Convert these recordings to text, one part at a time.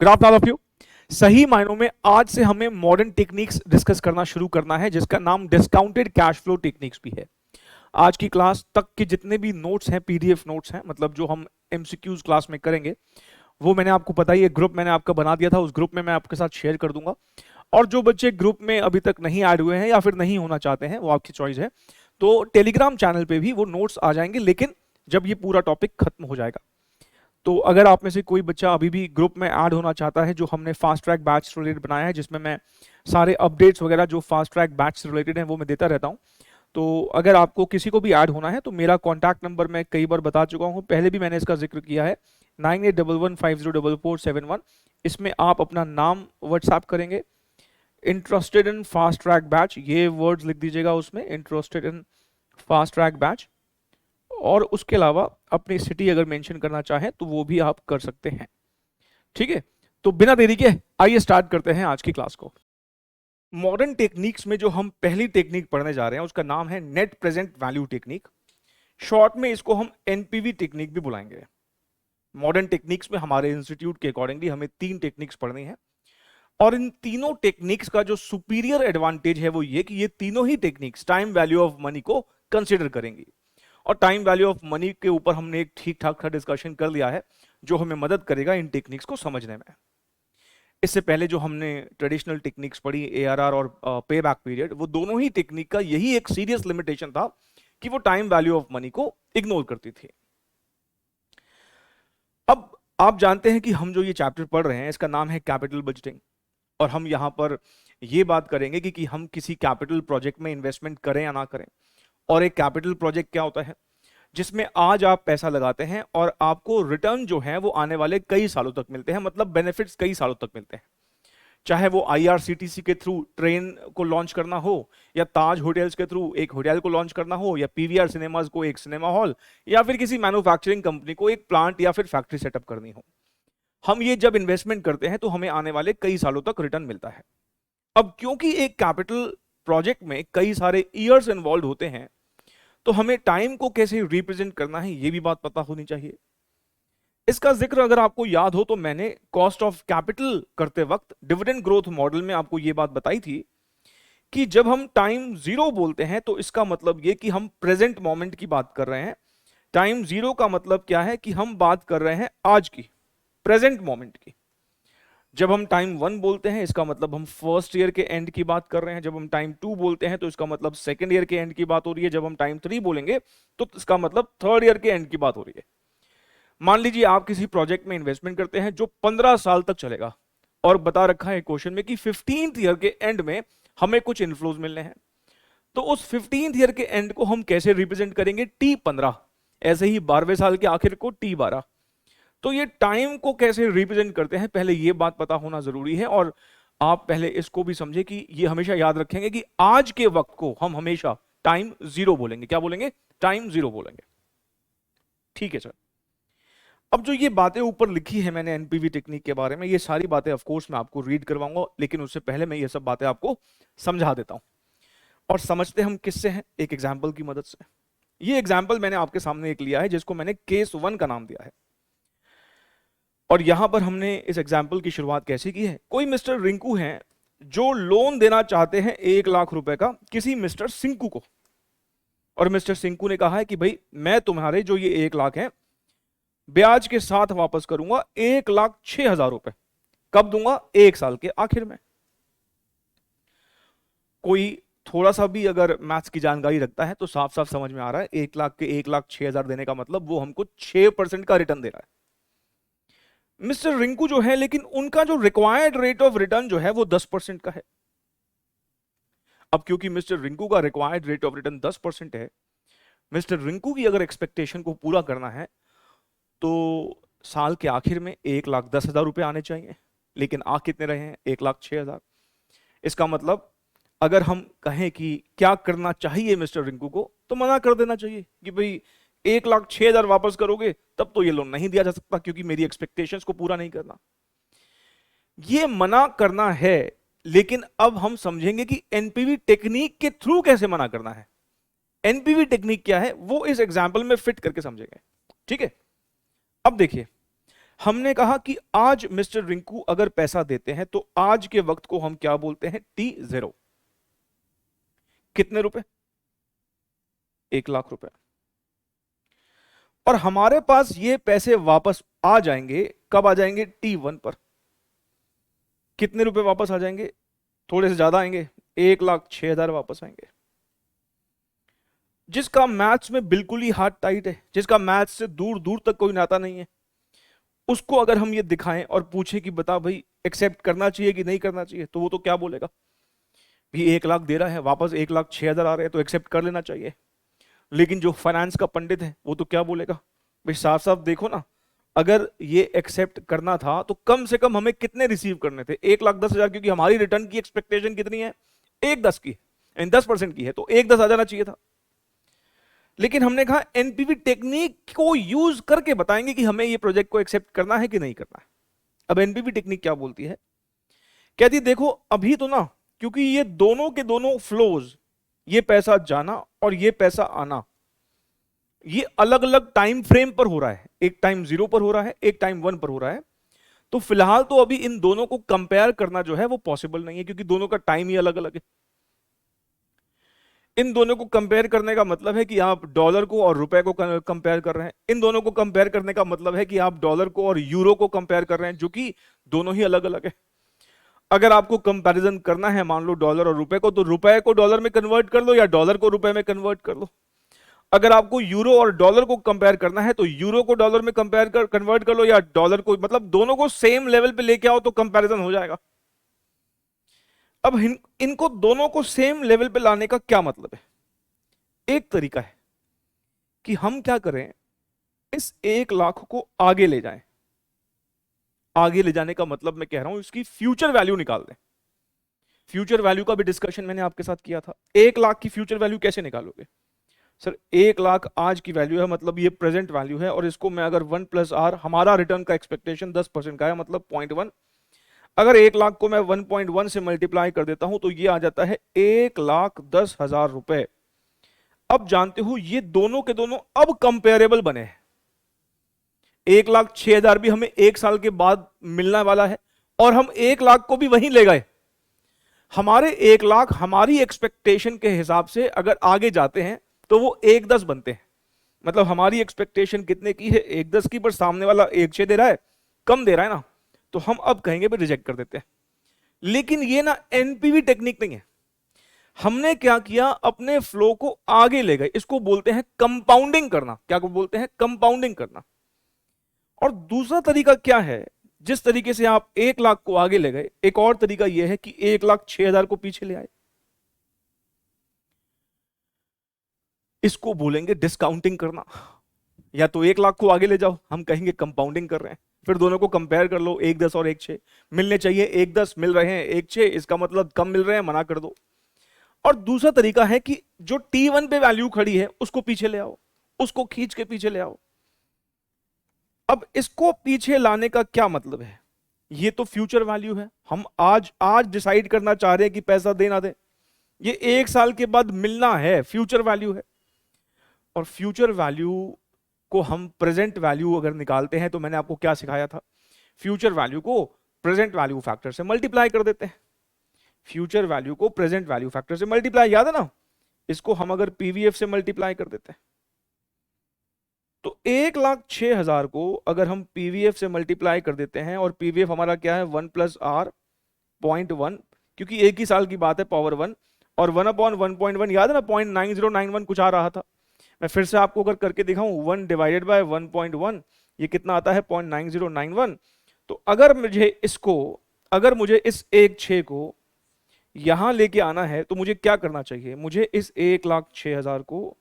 Good afternoon of you. सही मायनों में आज से हमें मॉडर्न टेक्निक्स डिस्कस करना शुरू करना है, जिसका नाम डिस्काउंटेड कैश फ्लो टेक्निक्स भी है। आज की क्लास तक के जितने भी नोट्स हैं, पीडीएफ नोट्स हैं, मतलब जो हम एमसीक्यूज क्लास में करेंगे, वो मैंने आपको पता ही है, ग्रुप मैंने आपका बना दिया था, उस ग्रुप में मैं आपके साथ शेयर कर दूंगा। और जो बच्चे ग्रुप में अभी तक नहीं ऐड हुए हैं या फिर नहीं होना चाहते हैं, वो आपकी चॉइस है, तो टेलीग्राम चैनल पे भी वो नोट्स आ जाएंगे, लेकिन जब ये पूरा टॉपिक खत्म हो जाएगा। तो अगर आप में से कोई बच्चा अभी भी ग्रुप में ऐड होना चाहता है, जो हमने फास्ट ट्रैक बैच से रिलेटेड बनाया है, जिसमें मैं सारे अपडेट्स वगैरह जो फास्ट ट्रैक बैच से रिलेटेड हैं वो मैं देता रहता हूं, तो अगर आपको किसी को भी ऐड होना है तो मेरा कॉन्टैक्ट नंबर मैं कई बार बता चुका हूं, पहले भी मैंने इसका जिक्र किया है, 9811504471। इसमें आप अपना नाम व्हाट्सएप करेंगे, interested in fast track batch, ये वर्ड्स लिख दीजिएगा उसमें, interested in fast track batch, और उसके अलावा अपनी सिटी अगर मेंशन करना चाहें तो वो भी आप कर सकते हैं। ठीक है, तो बिना देरी के आइए स्टार्ट करते हैं आज की क्लास को। मॉडर्न टेक्निक्स में जो हम पहली टेक्निक पढ़ने जा रहे हैं उसका नाम है net present value technique. Short में इसको हम एनपीवी टेक्निक भी बुलाएंगे। मॉडर्न टेक्निक्स में हमारे इंस्टीट्यूट के अकॉर्डिंगली हमें 3 टेक्निक्स पढ़नी है, और इन तीनों टेक्निक्स का जो सुपीरियर एडवांटेज है वो ये कि ये तीनों ही techniques time value of money को कंसिडर करेंगी। और टाइम वैल्यू ऑफ मनी के ऊपर हमने एक ठीक ठाक डिस्कशन कर लिया है, जो हमें मदद करेगा इन टेक्निक्स को समझने में। इससे पहले जो हमने ट्रेडिशनल टेक्निक्स पढ़ी, एआरआर और पे बैक पीरियड, वो दोनों ही टेक्निक का यही एक सीरियस लिमिटेशन था कि वो टाइम वैल्यू ऑफ मनी को इग्नोर करती थी। अब आप जानते हैं कि हम जो ये चैप्टर पढ़ रहे हैं इसका नाम है कैपिटल बजटिंग, और हम यहां पर ये बात करेंगे कि हम किसी कैपिटल प्रोजेक्ट में इन्वेस्टमेंट करें या ना करें। और एक कैपिटल प्रोजेक्ट क्या होता है? जिसमें आज आप पैसा लगाते हैं और आपको रिटर्न जो है वो आने वाले कई सालों तक मिलते हैं, मतलब बेनिफिट्स कई सालों तक मिलते हैं। चाहे वो आईआरसीटीसी के थ्रू ट्रेन को लॉन्च करना हो, या ताज होटल्स के थ्रू एक होटल को लॉन्च करना हो, या पीवीआर सिनेमाज को एक सिनेमा हॉल, या फिर किसी मैन्युफैक्चरिंग कंपनी को एक प्लांट या फिर फैक्ट्री सेटअप करनी हो। हम ये जब इन्वेस्टमेंट करते हैं तो हमें आने वाले कई सालों तक रिटर्न मिलता है। अब क्योंकि एक कैपिटल प्रोजेक्ट में कई सारे ईयर्स इन्वॉल्व होते हैं, तो हमें टाइम को कैसे रिप्रेजेंट करना है ये भी बात पता होनी चाहिए। इसका जिक्र अगर आपको याद हो तो मैंने कॉस्ट ऑफ कैपिटल करते वक्त डिविडेंड ग्रोथ मॉडल में आपको ये बात बताई थी कि जब हम टाइम जीरो बोलते हैं तो इसका मतलब ये कि हम प्रेजेंट मोमेंट की बात कर रहे हैं। टाइम जीरो का मतलब क्या है कि हम बात कर रहे हैं आज की, प्रेजेंट मोमेंट की। जब हम टाइम 1 बोलते हैं इसका मतलब हम फर्स्ट ईयर के एंड की बात कर रहे हैं। जब हम टाइम 2 बोलते हैं तो इसका मतलब सेकंड ईयर के एंड की बात हो रही है। जब हम टाइम 3 बोलेंगे तो इसका मतलब थर्ड ईयर के एंड की बात हो रही है। मान लीजिए आप किसी प्रोजेक्ट में इन्वेस्टमेंट करते हैं जो 15 साल तक चलेगा, और बता रखा है क्वेश्चन में कि 15th ईयर के एंड में हमें कुछ इन्फ्लोज मिलने हैं। तो उस 15th ईयर के एंड को हम कैसे रिप्रेजेंट करेंगे? T15। ऐसे ही 12वें साल के आखिर को T12। तो ये टाइम को कैसे रिप्रेजेंट करते हैं, पहले ये बात पता होना जरूरी है। और आप पहले इसको भी समझे कि ये हमेशा याद रखेंगे कि आज के वक्त को हम हमेशा टाइम जीरो बोलेंगे। क्या बोलेंगे? टाइम जीरो बोलेंगे। ठीक है सर। अब जो ये बातें ऊपर लिखी है मैंने एनपीवी टेक्निक के बारे में, ये सारी बातें ऑफ कोर्स मैं आपको रीड करवाऊंगा, लेकिन उससे पहले मैं ये सब बातें आपको समझा देता हूं। और समझते हम किससे हैं? एक एग्जाम्पल की मदद से। ये एग्जाम्पल मैंने आपके सामने एक लिया है जिसको मैंने केस 1 का नाम दिया है। और यहां पर हमने इस एग्जाम्पल की शुरुआत कैसे की है? कोई मिस्टर रिंकू हैं जो लोन देना चाहते हैं 1 लाख रुपए का किसी मिस्टर सिंकू को। और मिस्टर सिंकू ने कहा है कि भाई मैं तुम्हारे जो ये 1 लाख है ब्याज के साथ वापस करूंगा 1,06,000 रुपए। कब दूंगा? 1 साल के आखिर में। कोई थोड़ा सा भी अगर मैथ्स की जानकारी रखता है तो साफ साफ समझ में आ रहा है 1 लाख के 1,06,000 देने का मतलब वो हमको 6% का रिटर्न दे रहा है। मिस्टर रिंकू जो है, लेकिन उनका जो रिक्वायर्ड रेट ऑफ रिटर्न जो है वो 10% का है। अब क्योंकि मिस्टर रिंकू का रिक्वायर्ड रेट ऑफ रिटर्न 10% है, मिस्टर रिंकू की अगर एक्सपेक्टेशन को पूरा करना है तो साल के आखिर में 1,10,000 रुपए आने चाहिए। लेकिन आ कितने रहे हैं? 1,06,000। इसका मतलब अगर हम कहें कि क्या करना चाहिए मिस्टर रिंकू को, तो मना कर देना चाहिए कि भाई 1,06,000 वापस करोगे तब तो ये लोन नहीं दिया जा सकता, क्योंकि मेरी एक्सपेक्टेशंस को पूरा नहीं करना। ये मना करना है, लेकिन अब हम समझेंगे कि एनपीवी टेक्निक के थ्रू कैसे मना करना है। एनपीवी टेक्निक क्या है वो इस एग्जाम्पल में फिट करके समझेंगे। ठीक है, अब देखिए, हमने कहा कि आज मिस्टर रिंकू अगर पैसा देते हैं तो आज के वक्त को हम क्या बोलते हैं, T0। कितने रुपए? 1,00,000 रुपए। और हमारे पास ये पैसे वापस आ जाएंगे, कब आ जाएंगे, T1 पर। कितने रुपए वापस आ जाएंगे? थोड़े से ज्यादा आएंगे, 1,06,000 वापस आएंगे। जिसका मैथ्स में बिल्कुल ही हाथ टाइट है, जिसका मैथ्स से दूर दूर तक कोई नाता नहीं है, उसको अगर हम ये दिखाएं और पूछे कि बता भाई एक्सेप्ट करना चाहिए कि नहीं करना चाहिए, तो वो तो क्या बोलेगा, भी 1,00,000 दे रहा है, वापस 1,06,000 आ रहे हैं, तो एक्सेप्ट कर लेना चाहिए। लेकिन जो फाइनेंस का पंडित है वो तो क्या बोलेगा, भाई साफ साफ देखो ना, अगर ये एक्सेप्ट करना था तो कम से कम हमें कितने रिसीव करने थे, 1,10,000, क्योंकि हमारी रिटर्न की एक्सपेक्टेशन कितनी है, 1,10 की, 10% की है, तो 1,10 आ जाना चाहिए था। लेकिन हमने कहा एनपीवी टेक्निक को यूज करके बताएंगे कि हमें ये प्रोजेक्ट को एक्सेप्ट करना है कि नहीं करना है। अब एनपीवी टेक्निक क्या बोलती है, कहती देखो अभी तो ना, क्योंकि ये दोनों के दोनों फ्लोज, ये पैसा जाना और ये पैसा आना, ये अलग अलग टाइम फ्रेम पर हो रहा है, एक टाइम 0 पर हो रहा है, एक टाइम 1 पर हो रहा है। तो फिलहाल तो अभी इन दोनों को कंपेयर करना जो है वो पॉसिबल नहीं है, क्योंकि दोनों का टाइम ही अलग अलग है। इन दोनों को कंपेयर करने का मतलब है कि आप डॉलर को और रुपए को कंपेयर कर रहे हैं। इन दोनों को कंपेयर करने का मतलब है कि आप डॉलर को और यूरो को कंपेयर कर रहे हैं, जो कि दोनों ही अलग अलग है। अगर आपको कंपैरिजन करना है मान लो डॉलर और रुपए को, तो रुपए को डॉलर में कन्वर्ट कर लो या डॉलर को रुपए में कन्वर्ट कर लो। अगर आपको यूरो और डॉलर को कंपेयर करना है तो यूरो को डॉलर में कन्वर्ट कर लो या डॉलर को, मतलब दोनों को सेम लेवल पे लेके आओ तो कंपैरिजन हो जाएगा। अब इनको दोनों को सेम लेवल पे लाने का क्या मतलब है, एक तरीका है कि हम क्या करें, इस 1,00,000 को आगे ले जाएं। आगे ले जाने का मतलब मैं कह रहा हूं इसकी फ्यूचर वैल्यू निकाल दें। फ्यूचर वैल्यू का भी डिस्कशन मैंने आपके साथ किया था। 1,00,000 की फ्यूचर वैल्यू कैसे निकालोगे सर, 1,00,000 आज की वैल्यू है, मतलब ये प्रेजेंट वैल्यू है, और इसको मैं अगर 1+R, हमारा रिटर्न का एक्सपेक्टेशन 10% का है, मतलब 0.1, अगर 1,00,000 को मैं 1.1 से मल्टीप्लाई कर देता हूं तो ये आ जाता है 1,10,000 रुपए। अब जानते हो ये दोनों के दोनों अब कंपेरेबल बने हैं। 1,06,000 भी हमें 1 साल के बाद मिलने वाला है, और हम 1,00,000 को भी वहीं ले गए। हमारे 1,00,000 हमारी एक्सपेक्टेशन के हिसाब से अगर आगे जाते हैं तो वो 1,10 बनते हैं। मतलब हमारी एक्सपेक्टेशन कितने की है, 1,10 की, पर सामने वाला 1,6 दे रहा है, कम दे रहा है ना, तो हम अब कहेंगे भी रिजेक्ट कर देते हैं। लेकिन ये ना एनपीवी टेक्निक नहीं है। हमने क्या किया, अपने फ्लो को आगे ले गए, इसको बोलते हैं कंपाउंडिंग करना। क्या को बोलते हैं, कंपाउंडिंग करना। और दूसरा तरीका क्या है, जिस तरीके से आप 1,00,000 को आगे ले गए, एक और तरीका यह है कि 1,06,000 को पीछे ले आए, इसको बोलेंगे डिस्काउंटिंग करना। या तो 1,00,000 को आगे ले जाओ, हम कहेंगे कंपाउंडिंग कर रहे हैं, फिर दोनों को कंपेयर कर लो, 1,10 और 1,6 मिलने चाहिए, 1,10 मिल रहे हैं, 1,6 इसका मतलब कम मिल रहे हैं, मना कर दो। और दूसरा तरीका है कि जो T1 पे वैल्यू खड़ी है उसको पीछे ले आओ, उसको खींच के पीछे ले आओ। अब इसको पीछे लाने का क्या मतलब है, ये तो फ्यूचर वैल्यू है, हम आज आज डिसाइड करना चाह रहे हैं कि पैसा देना दे, ये 1 साल के बाद मिलना है, फ्यूचर वैल्यू है। और फ्यूचर वैल्यू को हम प्रेजेंट वैल्यू अगर निकालते हैं तो मैंने आपको क्या सिखाया था, फ्यूचर वैल्यू को प्रेजेंट वैल्यू फैक्टर से मल्टीप्लाई कर देते हैं। फ्यूचर वैल्यू को प्रेजेंट वैल्यू फैक्टर से मल्टीप्लाई, याद है ना, इसको हम अगर पीवीएफ से मल्टीप्लाई कर देते हैं तो 1,06,000 को अगर हम पीवीएफ से मल्टीप्लाई कर देते हैं, और पीवीएफ हमारा क्या है, 1+R 0.1, क्योंकि एक ही साल की बात है, पावर 1, और 1/1.1 याद है ना, 0.9091 कुछ आ रहा था। मैं फिर से आपको अगर करके दिखाऊं, 1 डिवाइडेड बाय 1.1, ये कितना आता है, 0.9091। तो अगर मुझे इस 1,06 को यहां लेके आना है तो मुझे क्या करना चाहिए, मुझे इस 1,06,000 को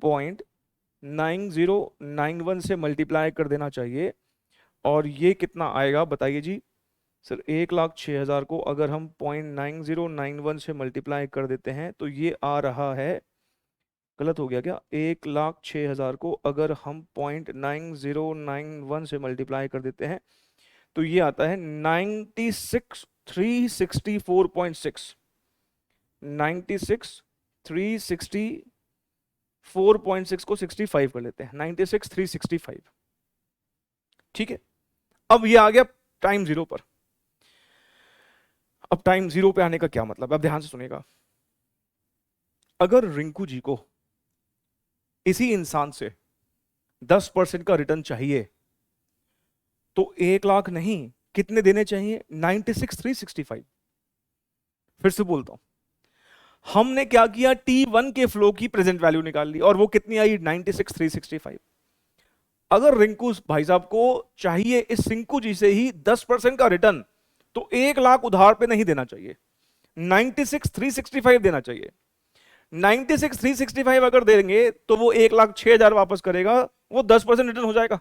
0.9091 से मल्टीप्लाई कर देना चाहिए। और ये कितना आएगा बताइए जी सर, 1,06,000 को अगर हम 0.9091 से मल्टीप्लाई कर देते हैं तो ये आ रहा है, गलत हो गया क्या, 1,06,000 को अगर हम 0.9091 से मल्टीप्लाई कर देते हैं तो ये आता है 96,364.6, 96,364.6 को 65 कर लेते हैं, 96,365। ठीक है, अब ये आ गया टाइम जीरो पर। अब टाइम जीरो पे आने का क्या मतलब, अब ध्यान से सुनिएगा। अगर रिंकू जी को इसी इंसान से 10% का रिटर्न चाहिए तो 1 लाख नहीं, कितने देने चाहिए? 96,365। फिर से बोलता हूं, हमने क्या किया, T1 के फ्लो की प्रेजेंट वैल्यू निकाल ली और वो कितनी आई? 96,365। अगर रिंकू भाई साहब को चाहिए इस सिंकू जी से ही 10% का रिटर्न, तो 1 लाख उधार पे नहीं देना चाहिए, 96,365 देना चाहिए। 96,365 अगर देंगे तो वो 1,06,000 वापस करेगा, वो 10% रिटर्न हो जाएगा।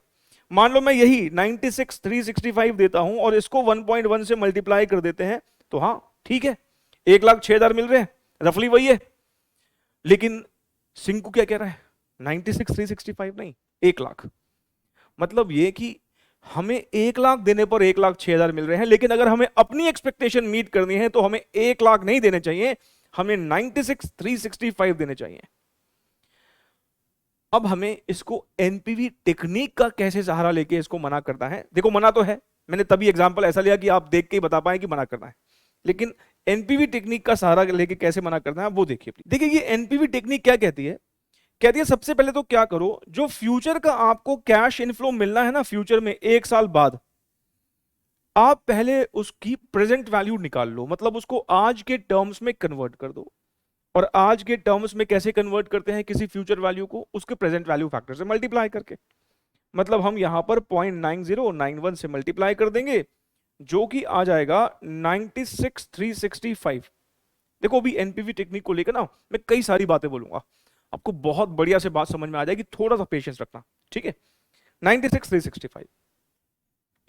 मान लो मैं यही 96,365 देता हूं और इसको 1.1 से मल्टीप्लाई कर देते हैं, तो हाँ ठीक है, 1,06,000 मिल रहे हैं, रफली वही है। लेकिन सिंकू क्या कह रहा है? 96,365 नहीं, 1 लाख। मतलब ये कि हमें 1 लाख देने पर 1,06,000 मिल रहे हैं, लेकिन अगर हमें अपनी एक्सपेक्टेशन मीट करनी है तो हमें 1 लाख नहीं देने चाहिए, हमें 96,365 देने चाहिए। अब हमें इसको एनपीवी टेक्निक का कैसे सहारा लेके इसको मना करना है? देखो मना तो है, मैंने तभी एग्जांपल ऐसा लिया कि आप देख के ही बता पाए कि मना करना है, लेकिन एनपीवी टेक्निक का सहारा लेके कैसे मना करना है वो देखिए। देखिए ये एनपीवी टेक्निक क्या कहती है? कहती है सबसे पहले तो क्या करो, जो फ्यूचर का आपको कैश इनफ्लो मिलना है ना फ्यूचर में 1 साल बाद, आप पहले उसकी प्रेजेंट वैल्यू निकाल लो, मतलब उसको आज के टर्म्स में कन्वर्ट कर दो। और आज के टर्म्स में कैसे कन्वर्ट करते हैं किसी फ्यूचर वैल्यू को? उसके प्रेजेंट वैल्यू फैक्टर से मल्टीप्लाई करके। मतलब हम यहां पर 0.9091 से मल्टीप्लाई कर देंगे, जो कि आ जाएगा 96,365। देखो अभी एनपीवी टेक्निक को लेकर ना मैं कई सारी बातें बोलूंगा, आपको बहुत बढ़िया से बात समझ में आ जाएगी, थोड़ा सा पेशेंस रखना, ठीक है। 96,365,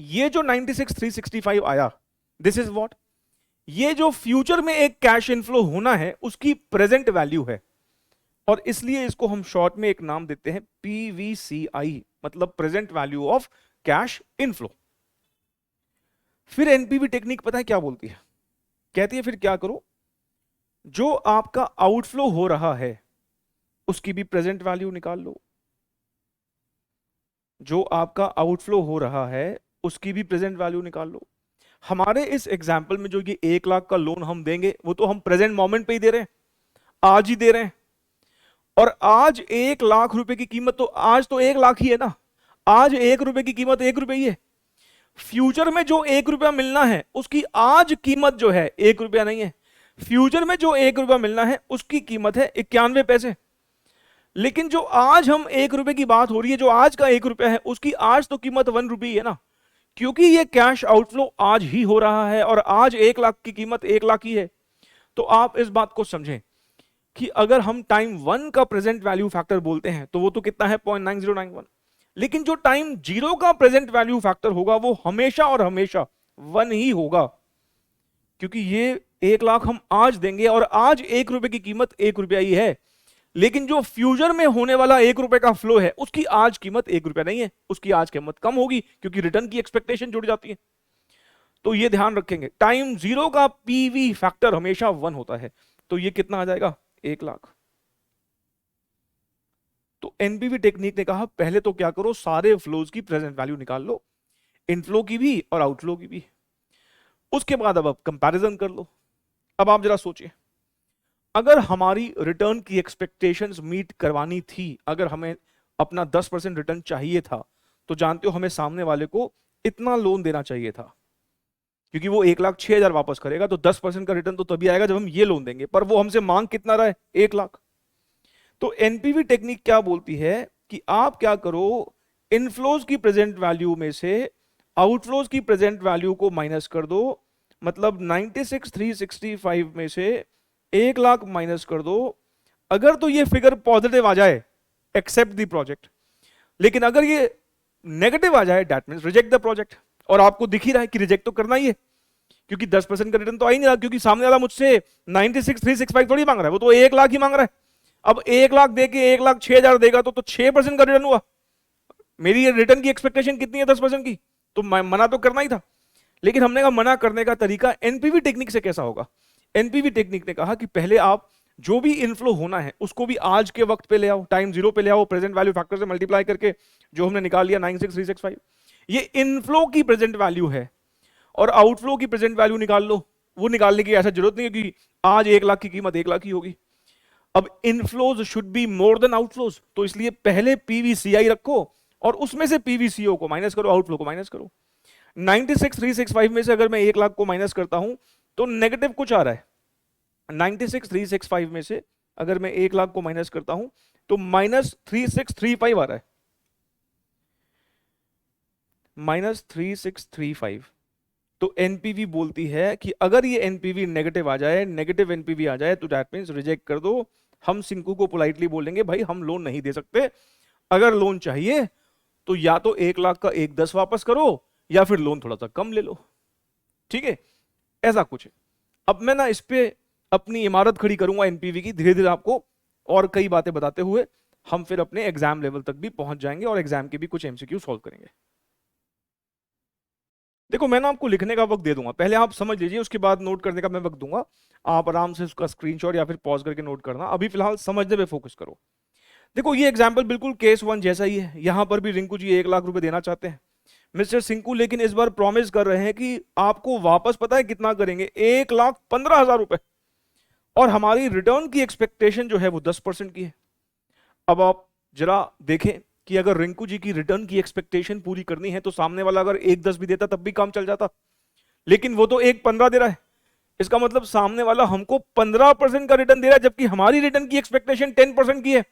ये जो 96,365 आया, दिस इज व्हाट, ये जो फ्यूचर में एक कैश इनफ्लो होना है उसकी प्रेजेंट वैल्यू है, और इसलिए इसको हम शॉर्ट में एक नाम देते हैं पीवीसीआई, मतलब present value of cash inflow. फिर एनपीवी टेक्निक पता है क्या बोलती है? कहती है फिर क्या करो, जो आपका आउटफ्लो हो रहा है उसकी भी प्रेजेंट वैल्यू निकाल लो, जो आपका आउटफ्लो हो रहा है उसकी भी प्रेजेंट वैल्यू निकाल लो। हमारे इस एग्जाम्पल में जो ये 1 लाख का लोन हम देंगे वो तो हम प्रेजेंट मोमेंट पे ही दे रहे हैं, आज ही दे रहे हैं, और आज 1 लाख रुपए की कीमत, तो आज तो 1 लाख ही है ना, आज 1 रुपए की कीमत 1 रुपए ही है। फ्यूचर में जो 1 रुपया मिलना है उसकी आज कीमत जो है 1 रुपया नहीं है, फ्यूचर में जो 1 रुपया मिलना है उसकी कीमत है 91 पैसे। लेकिन जो आज हम 1 रुपए की बात हो रही है, जो आज का 1 रुपया है उसकी आज तो कीमत 1 रुपये है ना, क्योंकि ये कैश आउटफ्लो आज ही हो रहा है और आज 1 लाख की कीमत 1 लाख ही है। तो आप इस बात को समझें कि अगर हम टाइम 1 का प्रेजेंट वैल्यू फैक्टर बोलते हैं तो वो तो कितना है 0.9091, लेकिन जो टाइम 0 का प्रेजेंट वैल्यू फैक्टर होगा वो हमेशा और हमेशा 1 ही होगा, क्योंकि ये 1 लाख हम आज देंगे और आज 1 रुपए की कीमत 1 रुपया ही है, लेकिन जो फ्यूचर में होने वाला 1 रुपए का फ्लो है उसकी आज कीमत 1 रुपया नहीं है, उसकी आज कीमत कम होगी क्योंकि रिटर्न की एक्सपेक्टेशन जुड़ जाती है। तो ये ध्यान रखेंगे, टाइम 0 का पीवी फैक्टर हमेशा 1 होता है। तो ये कितना आ जाएगा? 1 लाख। तो एनपीवी टेक्निक ने कहा पहले तो क्या करो, सारे फ्लोज की प्रेजेंट वैल्यू निकाल लो, इनफ्लो की भी और आउटफ्लो की भी, उसके बाद अब कंपैरिजन कर लो। अब आप जरा सोचिए, अगर हमारी रिटर्न की एक्सपेक्टेशंस मीट करवानी थी, अगर हमें अपना 10% रिटर्न चाहिए था, तो जानते हो हमें सामने वाले को इतना लोन देना चाहिए था, क्योंकि वो 1,06,000 वापस करेगा, तो 10% का रिटर्न तो तभी आएगा जब हम ये लोन देंगे, पर वो हमसे मांग कितना रहा है? 1 लाख। तो एनपीवी टेक्निक क्या बोलती है कि आप क्या करो, इनफ्लोज की प्रेजेंट वैल्यू में से आउटफ्लोज की प्रेजेंट वैल्यू को माइनस कर दो, मतलब 96,365 में से 1 लाख माइनस कर दो। अगर तो ये फिगर पॉजिटिव आ जाए, एक्सेप्ट द प्रोजेक्ट, लेकिन अगर ये नेगेटिव आ जाए, that means reject the project. और आपको दिख ही रहा है कि रिजेक्ट तो करना ही है, क्योंकि 10% का रिटर्न तो आ ही नहीं रहा, क्योंकि सामने वाला मुझसे 96,365 थोड़ी मांग रहा है, वो तो 1 लाख ही मांग रहा है। अब 1 लाख दे के 1,06,000 देगा तो 6% का रिटर्न हुआ। मेरी रिटर्न की एक्सपेक्टेशन कितनी है? 10% की, तो मना तो करना ही था। लेकिन हमने कहा मना करने का तरीका एनपीवी टेक्निक से कैसा होगा? एनपीवी टेक्निक ने कहा कि पहले आप जो भी इनफ्लो होना है उसको भी आज के वक्त पे ले आओ, टाइम 0 पे ले आओ, प्रेजेंट वैल्यू फैक्टर से मल्टीप्लाई करके, जो हमने निकाल लिया 96,365। ये इनफ्लो की प्रेजेंट वैल्यू है, और आउटफ्लो की प्रेजेंट वैल्यू निकाल लो। वो निकालने की ऐसा जरूरत नहीं है कि आज 1 लाख की कीमत 1 लाख ही होगी। अब inflows should be more than outflows, तो इसलिए पहले पीवीसीआई रखो और उसमें से पीवीसीओ को माइनस करो, आउटफ्लो को माइनस करो। 96,365 में से अगर मैं 1 लाख को माइनस करता हूं तो नेगेटिव कुछ आ रहा है। 96,365 में से अगर मैं 1 लाख को माइनस करता हूं तो -3635 आ रहा है, -3635। तो एनपीवी बोलती है कि अगर ये एनपीवी नेगेटिव आ जाए, नेगेटिव एनपीवी आ जाए, तो दैट मींस रिजेक्ट कर दो। हम सिंकू को पोलाइटली बोलेंगे भाई हम लोन नहीं दे सकते, अगर लोन चाहिए तो या तो 1 लाख का 1/10 वापस करो या फिर लोन थोड़ा सा कम ले लो। ठीक है, ऐसा कुछ है। अब मैं ना इस पे अपनी इमारत खड़ी करूंगा एनपीवी की, धीरे धीरे आपको और कई बातें बताते हुए हम फिर अपने एग्जाम लेवल तक भी पहुंच जाएंगे और एग्जाम के भी कुछ एमसीक्यू सॉल्व करेंगे। देखो मैं ना आपको लिखने का वक्त दे दूंगा, पहले आप समझ लीजिए, उसके बाद नोट करने का मैं वक्त दूंगा। आप आराम से उसका स्क्रीनशॉट या फिर पॉज करके नोट करना, अभी फिलहाल समझने पे फोकस करो। देखो ये एग्जाम्पल बिल्कुल केस 1 जैसा ही है। यहां पर भी रिंकू जी 1 लाख रुपए देना चाहते हैं मिस्टर सिंकू, लेकिन इस बार प्रॉमिस कर रहे हैं कि आपको वापस पता है कितना करेंगे, 1,15,000 रुपए, और हमारी रिटर्न की एक्सपेक्टेशन जो है वो 10% की है। अब आप जरा देखें कि अगर रिंकू जी की रिटर्न की एक्सपेक्टेशन पूरी करनी है तो सामने वाला अगर 1,10 भी देता तब भी काम चल जाता, लेकिन वो तो 1,15 दे रहा है। इसका मतलब सामने वाला हमको 15% का रिटर्न दे रहा है, जबकि हमारी रिटर्न की एक्सपेक्टेशन 10% की है।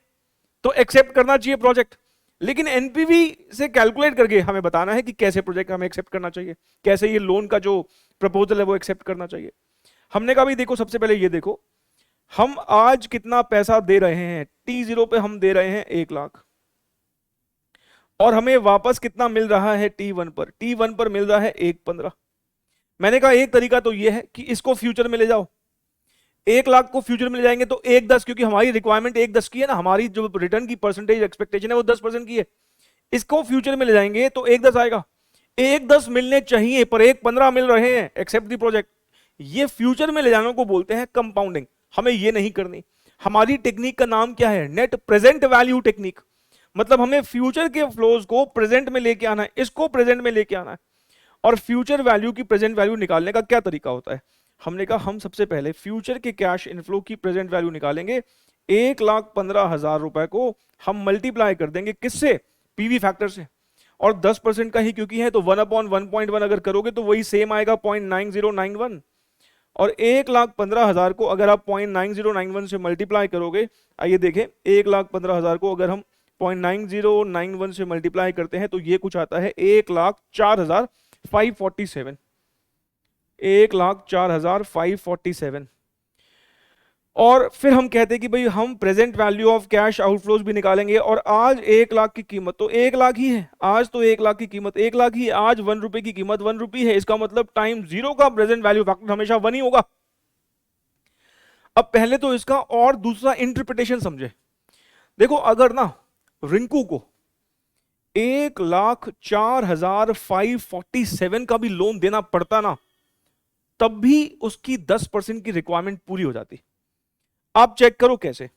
तो एक्सेप्ट करना चाहिए प्रोजेक्ट, लेकिन एनपीवी से कैलकुलेट करके हमें बताना है कि कैसे प्रोजेक्ट हमें एक्सेप्ट करना चाहिए, कैसे ये लोन का जो प्रपोजल है वो एक्सेप्ट करना चाहिए। हमने कहा भाई देखो, सबसे पहले ये देखो हम आज कितना पैसा दे रहे हैं, T0 पे हम दे रहे हैं 1 लाख, और हमें वापस कितना मिल रहा है T1 पर, T1 पर मिल रहा है 1,15। मैंने कहा एक तरीका तो ये है कि इसको फ्यूचर में ले जाओ, 1 लाख को फ्यूचर में ले जाएंगे तो 1,10, क्योंकि हमारी रिक्वायरमेंट 1,10 की है ना, हमारी जो रिटर्न की परसेंटेज एक्सपेक्टेशन है वो 10% की है। इसको फ्यूचर में ले जाएंगे तो 1,10 आएगा। 1,10 मिलने चाहिए पर 1,15 मिल रहे हैं, एक्सेप्ट दी प्रोजेक्ट। ये फ्यूचर में ले जाने को बोलते हैं कंपाउंडिंग, हमें ये नहीं करनी। हमारी टेक्निक का नाम क्या है, नेट प्रेजेंट वैल्यू टेक्निक। मतलब हमें फ्यूचर के फ्लोज को प्रेजेंट में लेके आना है, इसको प्रेजेंट में लेके आना है। और फ्यूचर वैल्यू की प्रेजेंट वैल्यू निकालने का क्या तरीका होता है, हमने कहा हम सबसे पहले फ्यूचर के कैश इनफ्लो की प्रेजेंट वैल्यू निकालेंगे। 1,15,000 रुपए को हम मल्टीप्लाई कर देंगे किससे, पीवी फैक्टर से, और 10% का ही क्योंकि है तो 1/1.1 अगर करोगे तो वही सेम आएगा 0.9091। और 1,15,000 को अगर आप 0.9091 से मल्टीप्लाई करोगे, आइए देखें 1,15,000 को अगर हम 0.9091 से मल्टीप्लाई करते हैं तो ये कुछ आता है 1,04,547, 1,04,547। और फिर हम कहते हैं कि भाई हम present value of cash outflows भी निकालेंगे, और आज 1 लाख की कीमत तो 1 लाख ही है, आज तो 1 लाख की कीमत 1 लाख ही, आज 1 रुपए की कीमत 1 रुपी है, इसका मतलब टाइम 0 का प्रेजेंट वैल्यू फैक्टर हमेशा 1 ही होगा। अब पहले तो इसका और दूसरा इंटरप्रिटेशन समझे। देखो अगर ना रिंकू को 1,04,547 का भी लोन देना पड़ता ना, तब भी उसकी 10% की रिक्वायरमेंट पूरी हो जाती। आप चेक करो कैसे,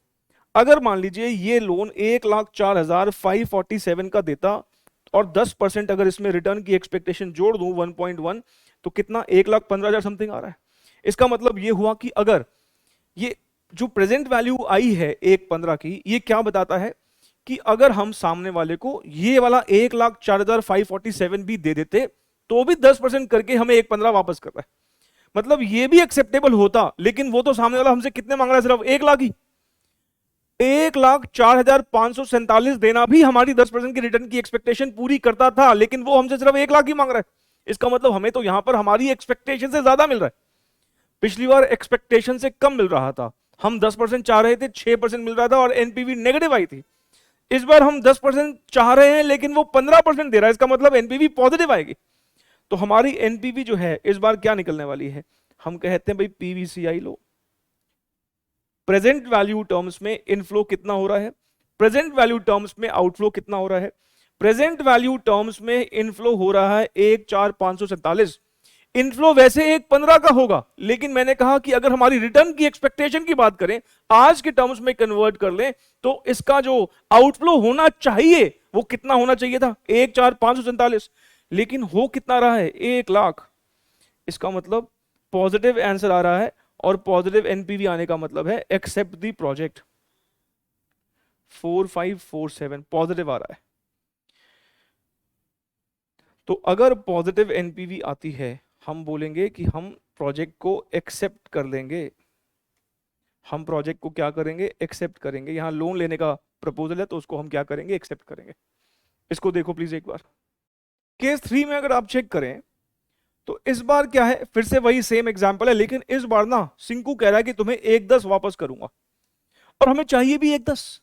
अगर मान लीजिए ये लोन 1,04,547 का देता और 10% अगर इसमें रिटर्न की एक्सपेक्टेशन जोड़ दूं 1.1, तो कितना 1,15,000 समथिंग आ रहा है। इसका मतलब ये हुआ कि अगर ये जो प्रेजेंट वैल्यू आई है 1.15 की, ये क्या बताता है कि अगर हम सामने वाले को ये वाला 1,04,547 भी दे देते तो भी 10% करके हमें 1.15 वापस कर रहा है। मतलब ये भी एक्सेप्टेबल होता, लेकिन वो तो सामने वाला हमसे कितने मांग रहा है, सिर्फ 1 लाख ही। 1,04,547 देना भी हमारी 10% की रिटर्न की एक्सपेक्टेशन पूरी करता था, लेकिन वो हमसे सिर्फ 1 लाख ही मांग रहा है। इसका मतलब हमें तो यहां पर हमारी एक्सपेक्टेशन से ज्यादा मिल रहा है। पिछली बार एक्सपेक्टेशन से कम मिल रहा था, हम 10% चाह रहे थे, 6% मिल रहा था और एनपीवी नेगेटिव आई थी। इस बार हम 10% चाह रहे हैं लेकिन वो 15% दे रहा है, इसका मतलब एनपीवी पॉजिटिव आएगी। तो हमारी एनपीवी जो है इस बार क्या निकलने वाली है, हम कहते हैं भाई पीवीसीआई लो। प्रेजेंट वैल्यू टर्म्स में इनफ्लो कितना हो रहा है, प्रेजेंट वैल्यू टर्म्स में आउटफ्लो कितना हो रहा है। प्रेजेंट वैल्यू टर्म्स में इनफ्लो हो रहा है 1,04,547। इनफ्लो वैसे 1.15 का होगा, लेकिन मैंने कहा कि अगर हमारी रिटर्न की एक्सपेक्टेशन की बात करें, आज के टर्म्स में कन्वर्ट कर लें, तो इसका जो आउटफ्लो होना चाहिए वो कितना होना चाहिए था, 1,04,547। लेकिन हो कितना रहा है, 1 लाख। इसका मतलब पॉजिटिव आंसर आ रहा है, और पॉजिटिव एनपीवी आने का मतलब है एक्सेप्ट द प्रोजेक्ट। 4547 पॉजिटिव आ रहा है। तो अगर पॉजिटिव एनपीवी आती है, हम बोलेंगे कि हम प्रोजेक्ट को एक्सेप्ट कर लेंगे। हम प्रोजेक्ट को क्या करेंगे, एक्सेप्ट करेंगे। यहां लोन लेने का प्रपोजल है तो उसको हम क्या करेंगे, एक्सेप्ट करेंगे। इसको देखो प्लीज एक बार। केस 3 में अगर आप चेक करें तो इस बार क्या है, फिर से वही सेम एग्जांपल है, लेकिन इस बार ना सिंकू कह रहा है कि तुम्हें 1/10 वापस करूंगा, और हमें चाहिए भी 1/10।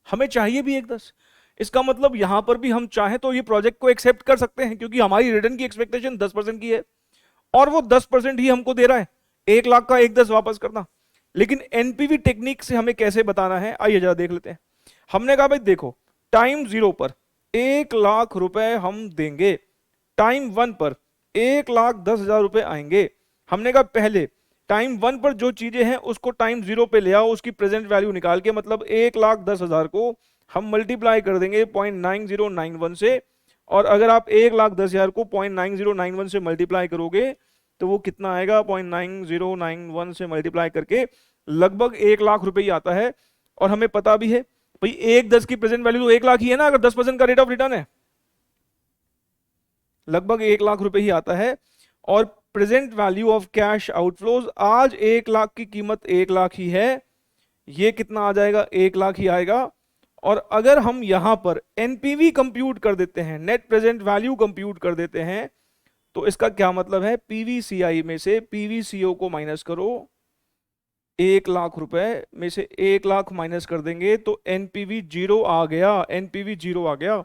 हमें चाहिए भी 1/10। इसका मतलब यहां पर भी हम चाहें तो ये प्रोजेक्ट को एक्सेप्ट कर सकते हैं, क्योंकि हमारी रिटर्न की एक्सपेक्टेशन 10% की है, और वो 10% ही हमको दे रहा है, 1 लाख का 1/10 वापस करना। लेकिन एनपीवी टेक्निक से हमें कैसे बताना है, आइए जरा देख लेते हैं। हमने कहा भाई देखो, टाइम 0 पर 1 लाख रुपए हम देंगे, टाइम 1 पर 1,10,000 रुपए आएंगे। हमने कहा पहले टाइम 1 पर जो चीजें हैं उसको टाइम 0 पे ले आओ, उसकी प्रेजेंट वैल्यू निकाल के, मतलब 1,10,000 को हम मल्टीप्लाई कर देंगे 0.9091 से, और अगर आप 1,10,000 को 0.9091 से मल्टीप्लाई करोगे तो वो कितना आएगा, 0.9091 से मल्टीप्लाई करके लगभग 1 लाख रुपए ही आता है। और हमें पता भी है भाई 1/10 की प्रेजेंट वैल्यू तो 1 लाख ही है ना, अगर 10% का रेट ऑफ रिटर्न है, लगभग 1 लाख रुपए ही आता है। और present value of cash outflows, आज 1 लाख की कीमत 1 लाख ही है, ये कितना आ जाएगा, 1 लाख ही आएगा। और अगर हम यहां पर एनपीवी कंप्यूट कर देते हैं, नेट प्रेजेंट वैल्यू कंप्यूट कर देते हैं, तो इसका क्या मतलब है, पीवीसीआई में से पीवीसीओ को माइनस करो, 1 लाख रुपए में से 1 लाख माइनस कर देंगे तो एनपीवी 0 आ गया, एनपीवी 0 आ गया।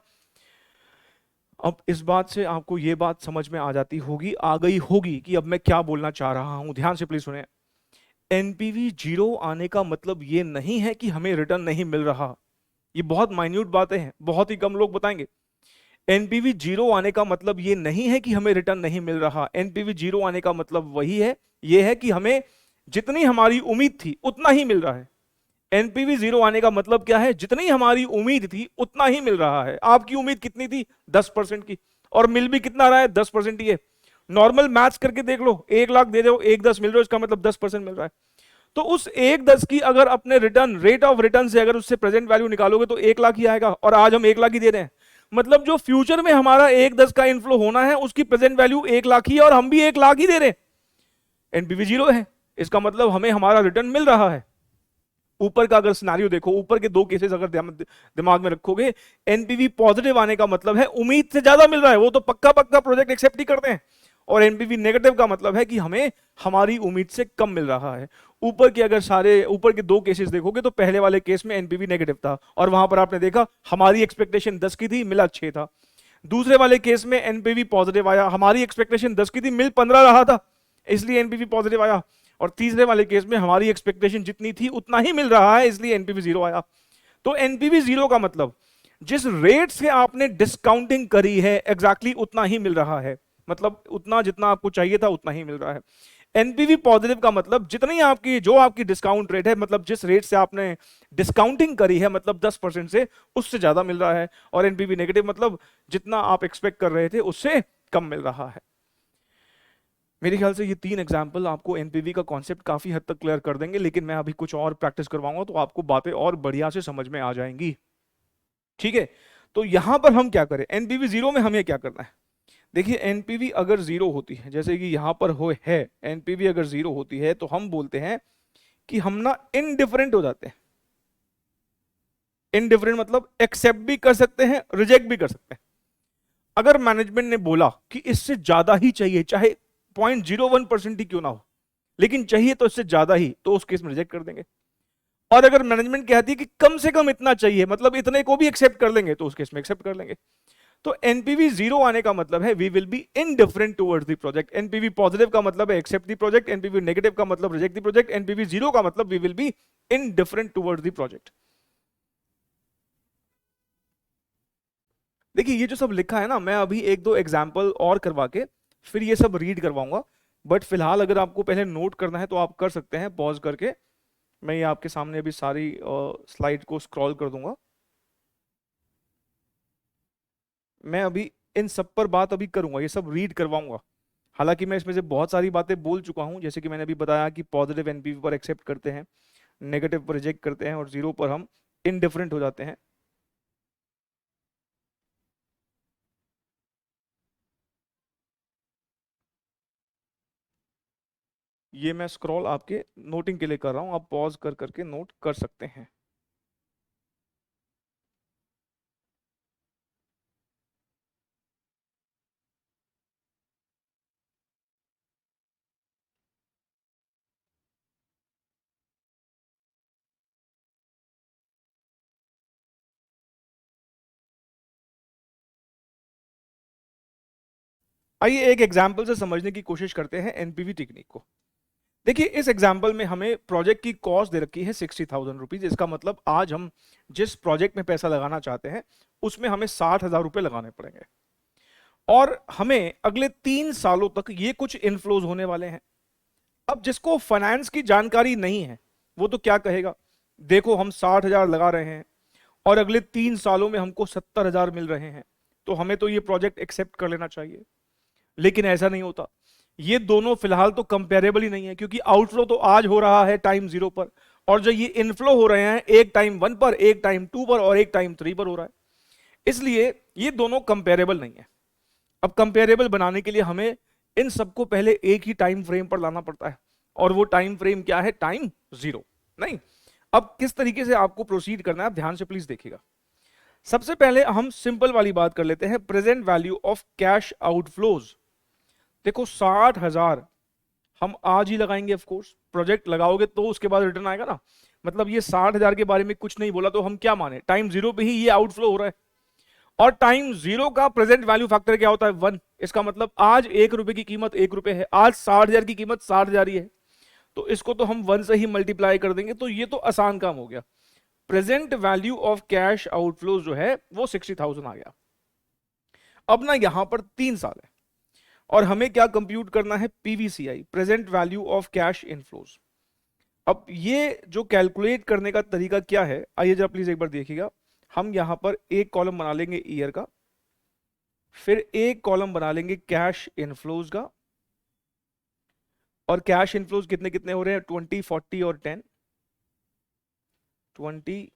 अब इस बात से आपको ये बात समझ में आ जाती होगी, आ गई होगी कि अब मैं क्या बोलना चाह रहा हूं। ध्यान से प्लीज सुने। एनपीवी 0 आने का मतलब ये नहीं है कि हमें रिटर्न नहीं मिल रहा। ये बहुत माइन्यूट बातें हैं, बहुत ही कम लोग बताएंगे। एनपीवी 0 आने का मतलब ये नहीं है कि हमें रिटर्न नहीं मिल रहा। एनपीवी 0 आने का मतलब वही है, ये है कि हमें जितनी हमारी उम्मीद थी उतना ही मिल रहा है। एनपीवी 0 आने का मतलब क्या है, जितनी हमारी उम्मीद थी उतना ही मिल रहा है। आपकी उम्मीद कितनी थी, 10% की, और मिल भी कितना रहा है, 10% ही है। नॉर्मल मैथ्स करके देख लो, 1 लाख दे दो, 1/10 मिल रहा है, इसका मतलब 10% मिल रहा है। तो उस 1/10 की अगर अपने रिटर्न, रेट ऑफ रिटर्न से अगर उससे प्रेजेंट वैल्यू निकालोगे तो 1 लाख ही आएगा, और आज हम 1 लाख ही दे रहे हैं। मतलब जो फ्यूचर में हमारा 1/10 का इनफ्लो होना है उसकी प्रेजेंट वैल्यू 1 लाख ही है, और हम भी 1 लाख ही दे रहे हैं। एनपीवी 0 है, इसका मतलब हमें हमारा रिटर्न मिल रहा है। ऊपर का अगर सिनारियो देखो, ऊपर के 2 केसेस अगर दिमाग में रखोगे, एनपीवी पॉजिटिव आने का मतलब है उम्मीद से ज्यादा मिल रहा है, वो तो पक्का पक्का प्रोजेक्ट एक्सेप्ट ही करते हैं। और एनपीवी नेगेटिव का मतलब है कि हमें हमारी उम्मीद से कम मिल रहा है। ऊपर के अगर सारे ऊपर के 2 केसेस देखोगे तो पहले वाले केस में एनपीवी नेगेटिव था, और वहां पर आपने देखा हमारी एक्सपेक्टेशन 10 की थी, मिला 6 था। दूसरे वाले केस में एनपीवी पॉजिटिव आया, हमारी एक्सपेक्टेशन 10 की थी, मिल 15 रहा था, इसलिए एनपीवी पॉजिटिव आया। और तीसरे वाले केस में हमारी एक्सपेक्टेशन जितनी थी उतना ही मिल रहा है, इसलिए एनपीवी 0 आया। तो एनपीवी 0 का मतलब जिस रेट से आपने डिस्काउंटिंग करी है एग्जैक्टली उतना ही मिल रहा है, मतलब उतना जितना आपको चाहिए था उतना ही मिल रहा है। एनपीवी पॉजिटिव का मतलब जितनी आपकी जो आपकी डिस्काउंट रेट है, मतलब जिस रेट से आपने डिस्काउंटिंग करी है, मतलब 10% से, उससे ज्यादा मिल रहा है। और एनपीवी नेगेटिव मतलब जितना आप एक्सपेक्ट कर रहे थे उससे कम मिल रहा है। मेरे ख्याल से ये 3 एग्जाम्पल आपको एनपीवी का कॉन्सेप्ट काफी हद तक क्लियर कर देंगे, लेकिन मैं अभी कुछ और प्रैक्टिस करवाऊंगा तो आपको बातें और बढ़िया से समझ में आ जाएंगी। ठीक है, तो यहां पर हम क्या करें, एनपीवी 0 में हमें क्या करना है। देखिए एनपीवी अगर 0 होती है, जैसे कि यहां पर हो है, एनपीवी अगर 0 होती है तो हम बोलते हैं कि हम ना इनडिफरेंट हो जाते हैं। इनडिफरेंट मतलब एक्सेप्ट भी कर सकते हैं, रिजेक्ट भी कर सकते हैं। अगर मैनेजमेंट ने बोला कि इससे ज्यादा ही चाहिए, चाहे 0.01% ही क्यों ना हो, लेकिन चाहिए तो इससे ज्यादा ही, तो उस केस में रिजेक्ट कर देंगे। और अगर मैनेजमेंट कहती है कि कम से कम इतना चाहिए, मतलब इतने को भी एक्सेप्ट कर लेंगे, तो उस केस में एक्सेप्ट कर लेंगे। तो एनपीवी 0 आने का मतलब है we will be indifferent towards the project. NPV positive का मतलब है accept the project, NPV negative का मतलब रिजेक्ट द प्रोजेक्ट, एनपीवी 0 का मतलब we will be indifferent towards the project. देखिए ये जो सब लिखा है ना, मैं अभी 1-2 एग्जाम्पल और करवा के फिर ये सब रीड करवाऊंगा, बट फिलहाल अगर आपको पहले नोट करना है तो आप कर सकते हैं पॉज करके। मैं ये आपके सामने अभी सारी स्लाइड को स्क्रॉल कर दूंगा। मैं अभी इन सब पर बात अभी करूंगा, ये सब रीड करवाऊंगा। हालांकि मैं इसमें से बहुत सारी बातें बोल चुका हूं, जैसे कि मैंने अभी बताया कि पॉजिटिव एनपीवी पर एक्सेप्ट करते हैं, नेगेटिव पर रिजेक्ट करते हैं और जीरो पर हम इनडिफरेंट हो जाते हैं। ये मैं स्क्रॉल आपके नोटिंग के लिए कर रहा हूं, आप पॉज कर करके नोट कर सकते हैं। आइए एक एग्जाम्पल से समझने की कोशिश करते हैं एनपीवी टेक्निक को। देखिए इस एग्जाम्पल में हमें प्रोजेक्ट की कॉस्ट दे रखी है 60,000 रुपीज। इसका मतलब आज हम जिस प्रोजेक्ट में पैसा लगाना चाहते हैं उसमें हमें 60,000 रुपए लगाने पड़ेंगे, और हमें अगले 3 सालों तक ये कुछ इनफ्लोज होने वाले हैं। अब जिसको फाइनेंस की जानकारी नहीं है वो तो क्या कहेगा, देखो हम 60,000 लगा रहे हैं और अगले 3 सालों में हमको 70,000 मिल रहे हैं, तो हमें तो ये प्रोजेक्ट एक्सेप्ट कर लेना चाहिए। लेकिन ऐसा नहीं होता, ये दोनों फिलहाल तो कंपेरेबल ही नहीं है, क्योंकि आउटफ्लो तो आज हो रहा है टाइम 0 पर, और जो ये इनफ्लो हो रहे हैं एक टाइम 1 पर, एक टाइम 2 पर और एक टाइम 3 पर हो रहा है, इसलिए ये दोनों कंपेरेबल नहीं है। अब कंपेरेबल बनाने के लिए हमें इन सबको पहले एक ही टाइम फ्रेम पर लाना पड़ता है, और वो टाइम फ्रेम क्या है, टाइम 0। नहीं, अब किस तरीके से आपको प्रोसीड करना है आप ध्यान से प्लीज देखिएगा। सबसे पहले हम सिंपल वाली बात कर लेते हैं, present value of cash outflows. देखो 60,000 हम आज ही लगाएंगे, ऑफ कोर्स प्रोजेक्ट लगाओगे तो उसके बाद रिटर्न आएगा ना, मतलब ये 60,000 के बारे में कुछ नहीं बोला तो हम क्या माने, टाइम 0 पे ही ये आउटफ्लो हो रहा है। और टाइम 0 का प्रेजेंट वैल्यू फैक्टर क्या होता है, 1। इसका मतलब आज 1 रुपए की कीमत 1 रुपए है, आज 60,000 की कीमत 60,000 ही है, तो इसको तो हम 1 से ही मल्टीप्लाई कर देंगे, तो ये तो आसान काम हो गया। Present value of cash outflow जो है वो 60,000 आ गया। अब ना यहां पर 3 साल है और हमें क्या कंप्यूट करना है, PVCI, present value of cash inflows. अब ये जो कैलकुलेट करने का तरीका क्या है, आइए जरा प्लीज एक बार देखिएगा। हम यहां पर एक कॉलम बना लेंगे ईयर का, फिर एक कॉलम बना लेंगे कैश इनफ्लोज का, और कैश इनफ्लोज कितने कितने हो रहे हैं, 20, 40 और 10, 20,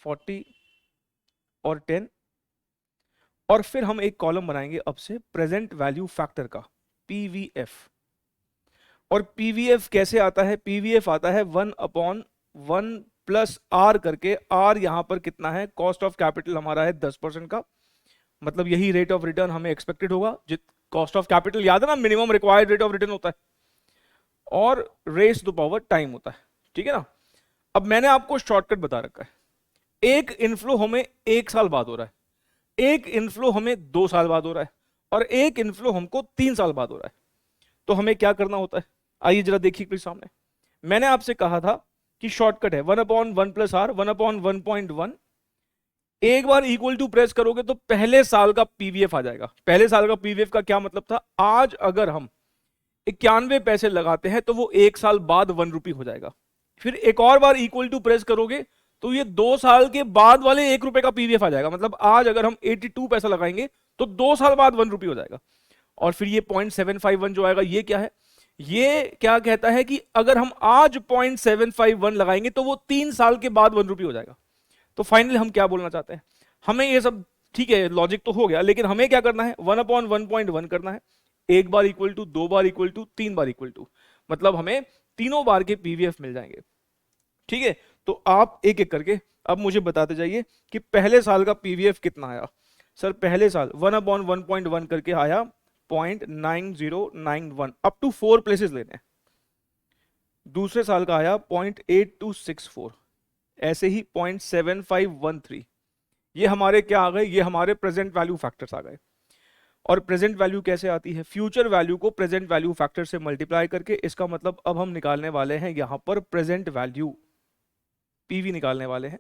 40 और 10। और फिर हम एक कॉलम बनाएंगे अब से प्रेजेंट वैल्यू फैक्टर का, पीवीएफ। और पीवीएफ कैसे आता है, पीवीएफ आता है 1/1 प्लस आर करके। आर यहां पर कितना है, कॉस्ट ऑफ कैपिटल हमारा है 10% का, मतलब यही रेट ऑफ रिटर्न हमें एक्सपेक्टेड होगा। कॉस्ट ऑफ कैपिटल याद है ना, minimum required rate of return होता है, और रेस टू पावर टाइम होता है, ठीक है ना। अब मैंने आपको शॉर्टकट बता रखा है, एक इनफ्लो हमें 1 साल बाद हो रहा है, एक इनफ्लो हमें 2 साल बाद हो रहा है, और एक इनफ्लो हमको 3 साल बाद हो रहा है। तो हमें क्या करना होता है, आइए जरा देखिए प्लीज सामने। मैंने आपसे कहा था कि शॉर्टकट है 1/1 प्लस आर, 1/1.1। एक बार इक्वल टू प्रेस करोगे तो पहले साल का पीवीएफ आ जाएगा। पहले साल का पीवीएफ का क्या मतलब था, आज अगर हम 91 पैसे लगाते हैं तो वो 1 साल बाद 1 रुपी हो जाएगा। फिर एक और बार इक्वल टू प्रेस करोगे तो ये 2 साल के बाद वाले 1 रुपए का पीवीएफ आ जाएगा, मतलब आज अगर हम 82 पैसा लगाएंगे तो 2 साल बाद 1 रुपी हो जाएगा। और फिर ये 0.751 जो आएगा, ये क्या है, ये क्या कहता है कि अगर हम आज 0.751 लगाएंगे तो वो 3 साल के बाद 1 रुपी हो जाएगा। तो फाइनली हम क्या बोलना चाहते हैं, हमें ये सब ठीक है, लॉजिक तो हो गया, लेकिन हमें क्या करना है, 1/1.1 करना है। एक बार इक्वल टू, 2 बार इक्वल टू, 3 बार इक्वल टू, मतलब हमें तीनों बार के पीवीएफ मिल जाएंगे, ठीक है। तो आप एक एक करके अब मुझे बताते जाइए कि पहले साल का पीवीएफ कितना आया। सर पहले साल 1/1.1 करके आया 0.9091, अप टू 4 प्लेसेस लेने हैं। दूसरे साल का आया 0.8264, ऐसे ही 0.7513। ये हमारे क्या आ गए, ये हमारे प्रेजेंट वैल्यू फैक्टर्स आ गए। और प्रेजेंट वैल्यू कैसे आती है, फ्यूचर वैल्यू को प्रेजेंट वैल्यू फैक्टर से मल्टीप्लाई करके। इसका मतलब अब हम निकालने वाले हैं यहां पर प्रेजेंट वैल्यू, पीवी निकालने वाले हैं।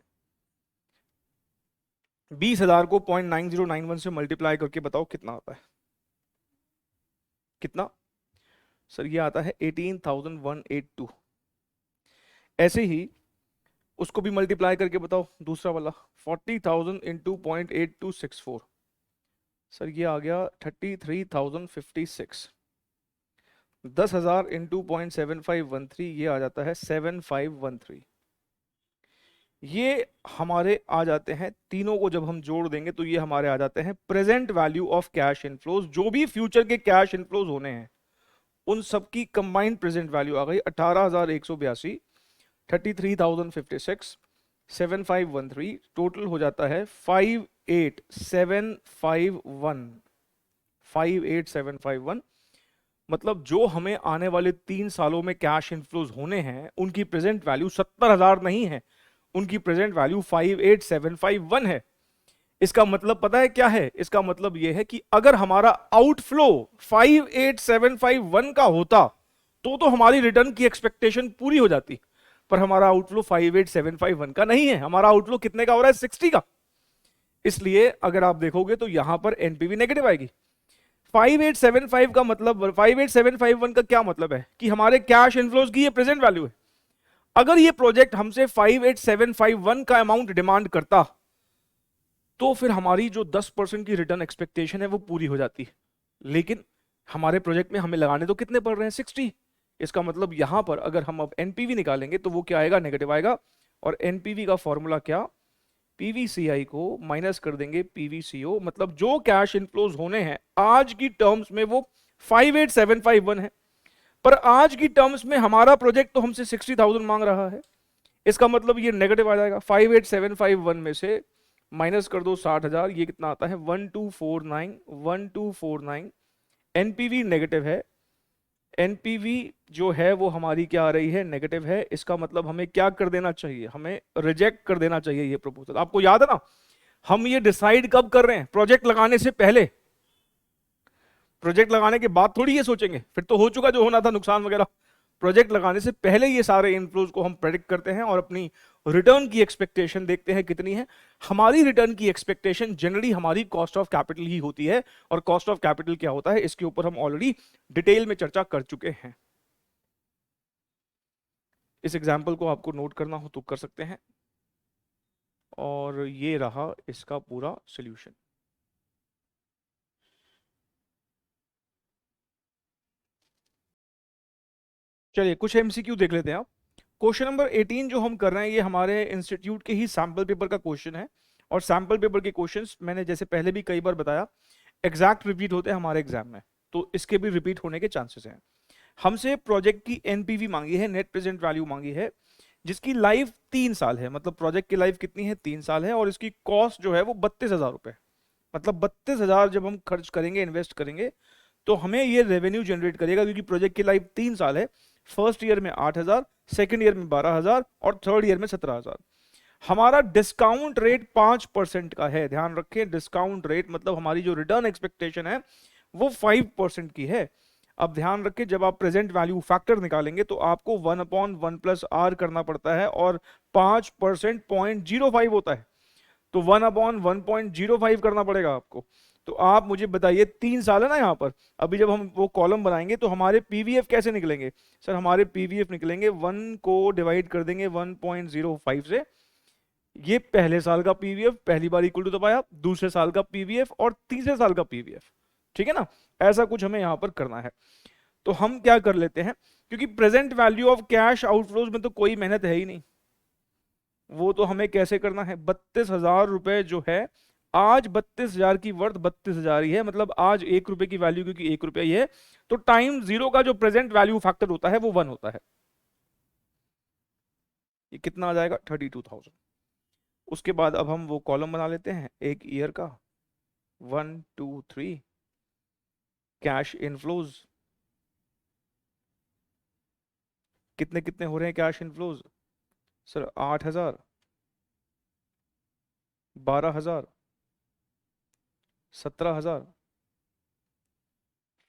20,000 को 0.9091 से मल्टीप्लाई करके बताओ कितना आता है, कितना। सर ये आता है 18,182। ऐसे ही उसको भी मल्टीप्लाई करके बताओ, दूसरा वाला 40,000 इंटू 0.8264, सर ये आ गया 33,056। 10,000 इंटू 0.7513 ये आ जाता है 7513। ये हमारे आ जाते हैं, तीनों को जब हम जोड़ देंगे तो ये हमारे आ जाते हैं present value of cash inflows. जो भी फ्यूचर के कैश इनफ्लोज होने हैं उन सबकी कंबाइंड प्रेजेंट वैल्यू आ गई 18,182, 33,056, 7513। टोटल हो जाता है 58,751। 58,751 मतलब जो हमें आने वाले 3 सालों में कैश इनफ्लोज होने हैं उनकी प्रेजेंट वैल्यू 70,000 नहीं है, उनकी प्रेजेंट वैल्यू 58,751 है। इसका मतलब पता है क्या है? इसका मतलब यह है कि अगर हमारा आउटफ्लो 58,751 का होता तो हमारी रिटर्न की एक्सपेक्टेशन पूरी हो जाती, पर हमारा आउटफ्लो 58,751 का नहीं है। हमारा आउटफ्लो कितने का हो रहा है? 60 का। इसलिए अगर आप देखोगे तो यहां पर एनपीवी नेगेटिव आएगी। 5875 का मतलब 58,751 का क्या मतलब है कि हमारे कैश इनफ्लोज की ये प्रेजेंट वैल्यू है। अगर ये प्रोजेक्ट हमसे 58,751 का अमाउंट डिमांड करता तो फिर हमारी जो 10% की रिटर्न एक्सपेक्टेशन है वो पूरी हो जाती, लेकिन हमारे प्रोजेक्ट में हमें लगाने तो कितने पड़ रहे हैं? 60। इसका मतलब यहां पर अगर हम अब एनपीवी निकालेंगे तो वो क्या आएगा? नेगेटिव आएगा। और एनपीवी का फॉर्मूला क्या? पीवीसीआई को माइनस कर देंगे पीवीसीओ, मतलब जो कैश इनफ्लोज होने हैं आज की टर्म्स में वो 58,751 है, पर आज की टर्म्स में हमारा प्रोजेक्ट तो हमसे 60,000 मांग रहा है। इसका मतलब ये नेगेटिव आ जाएगा। 58,751 में से माइनस कर दो 60,000, ये कितना आता है? 1249। 1249। एनपीवी नेगेटिव है, एनपीवी जो है वो हमारी क्या आ रही है? नेगेटिव है। इसका मतलब हमें क्या कर देना चाहिए? हमें रिजेक्ट कर देना चाहिए ये प्रपोजल। आपको याद है ना, हम ये डिसाइड कब कर रहे हैं? प्रोजेक्ट लगाने से पहले। प्रोजेक्ट लगाने के बाद थोड़ी ये सोचेंगे, फिर तो हो चुका जो होना था, नुकसान वगैरह। प्रोजेक्ट लगाने से पहले ये सारे इनफ्लोज को हम प्रेडिक्ट करते हैं और अपनी रिटर्न की एक्सपेक्टेशन देखते हैं कितनी है। हमारी रिटर्न की एक्सपेक्टेशन जनरली हमारी कॉस्ट ऑफ कैपिटल ही होती है, और कॉस्ट ऑफ कैपिटल क्या होता है इसके ऊपर हम ऑलरेडी डिटेल में चर्चा कर चुके हैं। इस एग्जाम्पल को आपको नोट करना हो तो कर सकते हैं, और ये रहा इसका पूरा सोल्यूशन। चलिए कुछ एमसीक्यू देख लेते हैं आप। क्वेश्चन नंबर 18 जो हम कर रहे हैं ये हमारे इंस्टीट्यूट के ही सैंपल पेपर का क्वेश्चन है, और सैंपल पेपर के क्वेश्चंस मैंने जैसे पहले भी कई बार बताया एग्जैक्ट रिपीट होते हैं हमारे एग्जाम में, तो इसके भी रिपीट होने के चांसेस हैं। हमसे प्रोजेक्ट की एनपीवी मांगी है, नेट प्रेजेंट वैल्यू मांगी है, जिसकी लाइफ 3 साल है। मतलब प्रोजेक्ट की लाइफ कितनी है? 3 साल है। और इसकी कॉस्ट जो है वो 32,000 रुपए। मतलब 32,000 जब हम खर्च करेंगे, इन्वेस्ट करेंगे, तो हमें ये रेवेन्यू जनरेट करेगा, क्योंकि प्रोजेक्ट की लाइफ 3 साल है। फर्स्ट ईयर में 8,000, सेकेंड ईयर में 12,000 और थर्ड ईयर में 17,000। हमारा डिस्काउंट रेट 5% का है। ध्यान रखें, डिस्काउंट रेट मतलब हमारी जो रिटर्न एक्सपेक्टेशन है वो 5% की है। अब ध्यान रखें, जब आप प्रेजेंट वैल्यू फैक्टर निकालेंगे तो आपको 1/1 प्लस आर करना पड़ता है, और 5% 0.05 होता है, तो 1/1.05 करना पड़ेगा आपको। तो आप मुझे बताइए, 3 साल है ना यहाँ पर, अभी जब हम वो कॉलम बनाएंगे तो हमारे पीवीएफ कैसे निकलेंगे? सर हमारे पीवीएफ निकलेंगे 1 को डिवाइड कर देंगे 1.05 से। ये पहले साल का पीवीएफ, पहली बार इक्वल टू दबाया, दूसरे साल का पीवीएफ और तीसरे साल का पीवीएफ। ठीक है ना? ऐसा कुछ हमें यहाँ पर करना है। तो हम क्या कर लेते हैं, क्योंकि present value of cash outflows में तो कोई मेहनत है ही नहीं, वो तो हमें कैसे करना है? 32,000 रुपए जो है, आज 32,000 की वर्थ 32,000 ही है, मतलब आज 1 रुपए की वैल्यू क्योंकि 1 रुपया ही है, तो टाइम जीरो का जो प्रेजेंट वैल्यू फैक्टर होता है वो 1 होता है। ये कितना आ जाएगा? 32,000। उसके बाद अब हम वो कॉलम बना लेते हैं एक ईयर का, 1 2 3 कैश इनफ्लोज। कितने कितने हो रहे हैं कैश इनफ्लोज? सर 8,000, 12,000, 17,000।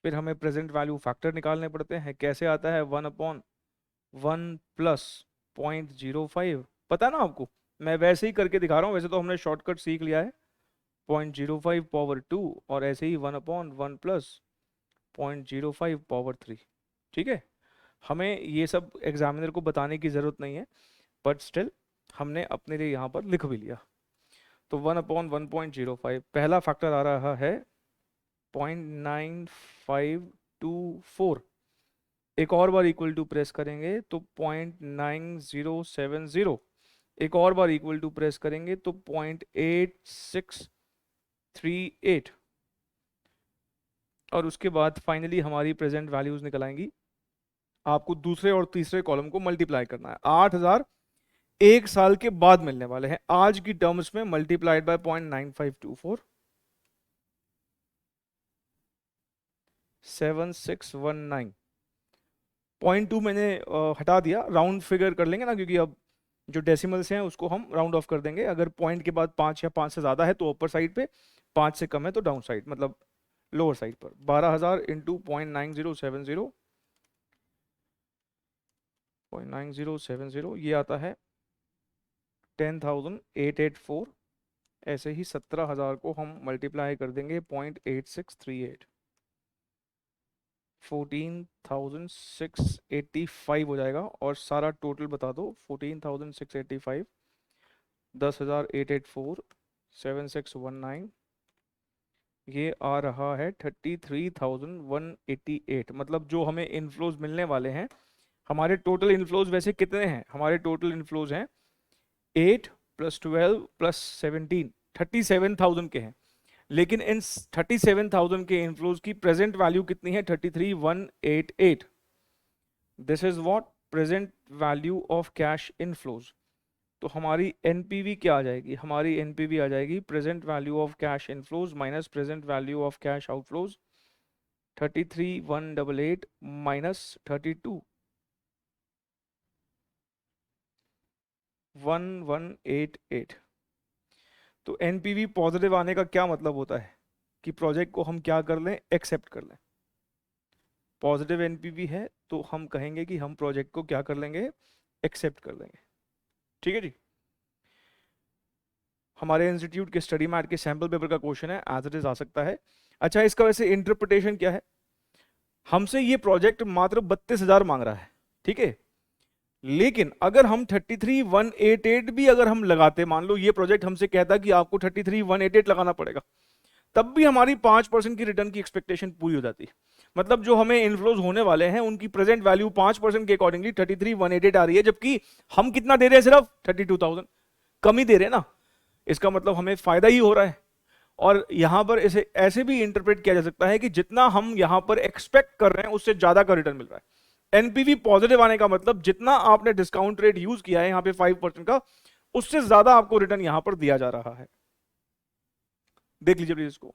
फिर हमें प्रेजेंट वैल्यू फैक्टर निकालने पड़ते हैं। कैसे आता है? 1/1 प्लस 0.05। पता है ना आपको, मैं वैसे ही करके दिखा रहा हूँ, वैसे तो हमने शॉर्टकट सीख लिया है। 0.05 पावर 2, और ऐसे ही 1/1 प्लस 0.05 पावर 3। ठीक है, हमें ये सब एग्जामिनर को बताने की जरूरत नहीं है, बट स्टिल हमने अपने लिए यहाँ पर लिख भी लिया। तो 1/1.05 पहला फैक्टर आ रहा है 0.9524, एक और बार इक्वल टू प्रेस करेंगे तो 0.9070, एक और बार इक्वल टू प्रेस करेंगे तो 0.8638, और उसके बाद फाइनली हमारी प्रेजेंट वैल्यूज निकल आएंगी। आपको दूसरे और तीसरे कॉलम को मल्टीप्लाई करना है। 8,000 एक साल के बाद मिलने वाले हैं आज की टर्म्स में, मल्टीप्लाइड बाय 0.9524, 7619। 0.2 मैंने हटा दिया, राउंड फिगर कर लेंगे ना, क्योंकि अब जो डेसिमल्स हैं उसको हम राउंड ऑफ कर देंगे। अगर पॉइंट के बाद 5 या 5 से ज़्यादा है तो ऊपर साइड पे, 5 से कम है तो डाउन साइड, मतलब लोअर साइड पर। 12,000 इंटू 0.9070, 0.9070 ये आता है 10,884। ऐसे ही 17,000 को हम मल्टीप्लाई कर देंगे 0.8638, 14,685 हो जाएगा। और सारा टोटल बता दो, 14,685, 10,884, 7619, ये आ रहा है 33,188। मतलब जो हमें इनफ्लोज मिलने वाले हैं, हमारे टोटल इनफ्लोज वैसे कितने हैं, हमारे टोटल इनफ्लोज हैं 8 + 12 + 17, 37,000 के हैं। लेकिन इन 37,000 के इनफ्लोज की प्रेजेंट वैल्यू कितनी है? 33,188। This is what present value of cash inflows. तो हमारी एनपीवी क्या आ जाएगी? हमारी एनपीवी आ जाएगी present value of cash inflows minus present value of cash outflows, 33,188 minus 32,188। तो एनपीवी पॉजिटिव आने का क्या मतलब होता है? कि प्रोजेक्ट को हम क्या कर लें? एक्सेप्ट कर लें। पॉजिटिव एनपीवी है तो हम कहेंगे कि हम प्रोजेक्ट को क्या कर लेंगे? एक्सेप्ट कर लेंगे। ठीक है जी। हमारे इंस्टीट्यूट के स्टडी मैट के सैंपल पेपर का क्वेश्चन है, एज इट इज आ सकता है। अच्छा, इसका वैसे इंटरप्रिटेशन क्या है? हमसे ये प्रोजेक्ट मात्र 32,000 मांग रहा है, ठीक है। लेकिन अगर हम 33,188 भी अगर हम लगाते, मान लो ये प्रोजेक्ट हमसे कहता कि आपको 33,188 लगाना पड़ेगा, तब भी हमारी 5% की रिटर्न की एक्सपेक्टेशन पूरी हो जाती। मतलब जो हमें इनफ्लोज होने वाले हैं उनकी प्रेजेंट वैल्यू 5% के अकॉर्डिंगली 33,188 आ रही है, जबकि हम कितना दे रहे हैं? सिर्फ 32,000 कम ही दे रहे हैं ना। इसका मतलब हमें फायदा ही हो रहा है। और यहां पर इसे ऐसे भी इंटरप्रेट किया जा सकता है कि जितना हम यहां पर एक्सपेक्ट कर रहे हैं उससे ज्यादा का रिटर्न मिल रहा है। एनपीवी पॉजिटिव आने का मतलब जितना आपने डिस्काउंट रेट यूज किया है यहां पे 5% का, उससे ज्यादा आपको रिटर्न यहां पर दिया जा रहा है। देख लीजिए प्लीज इसको।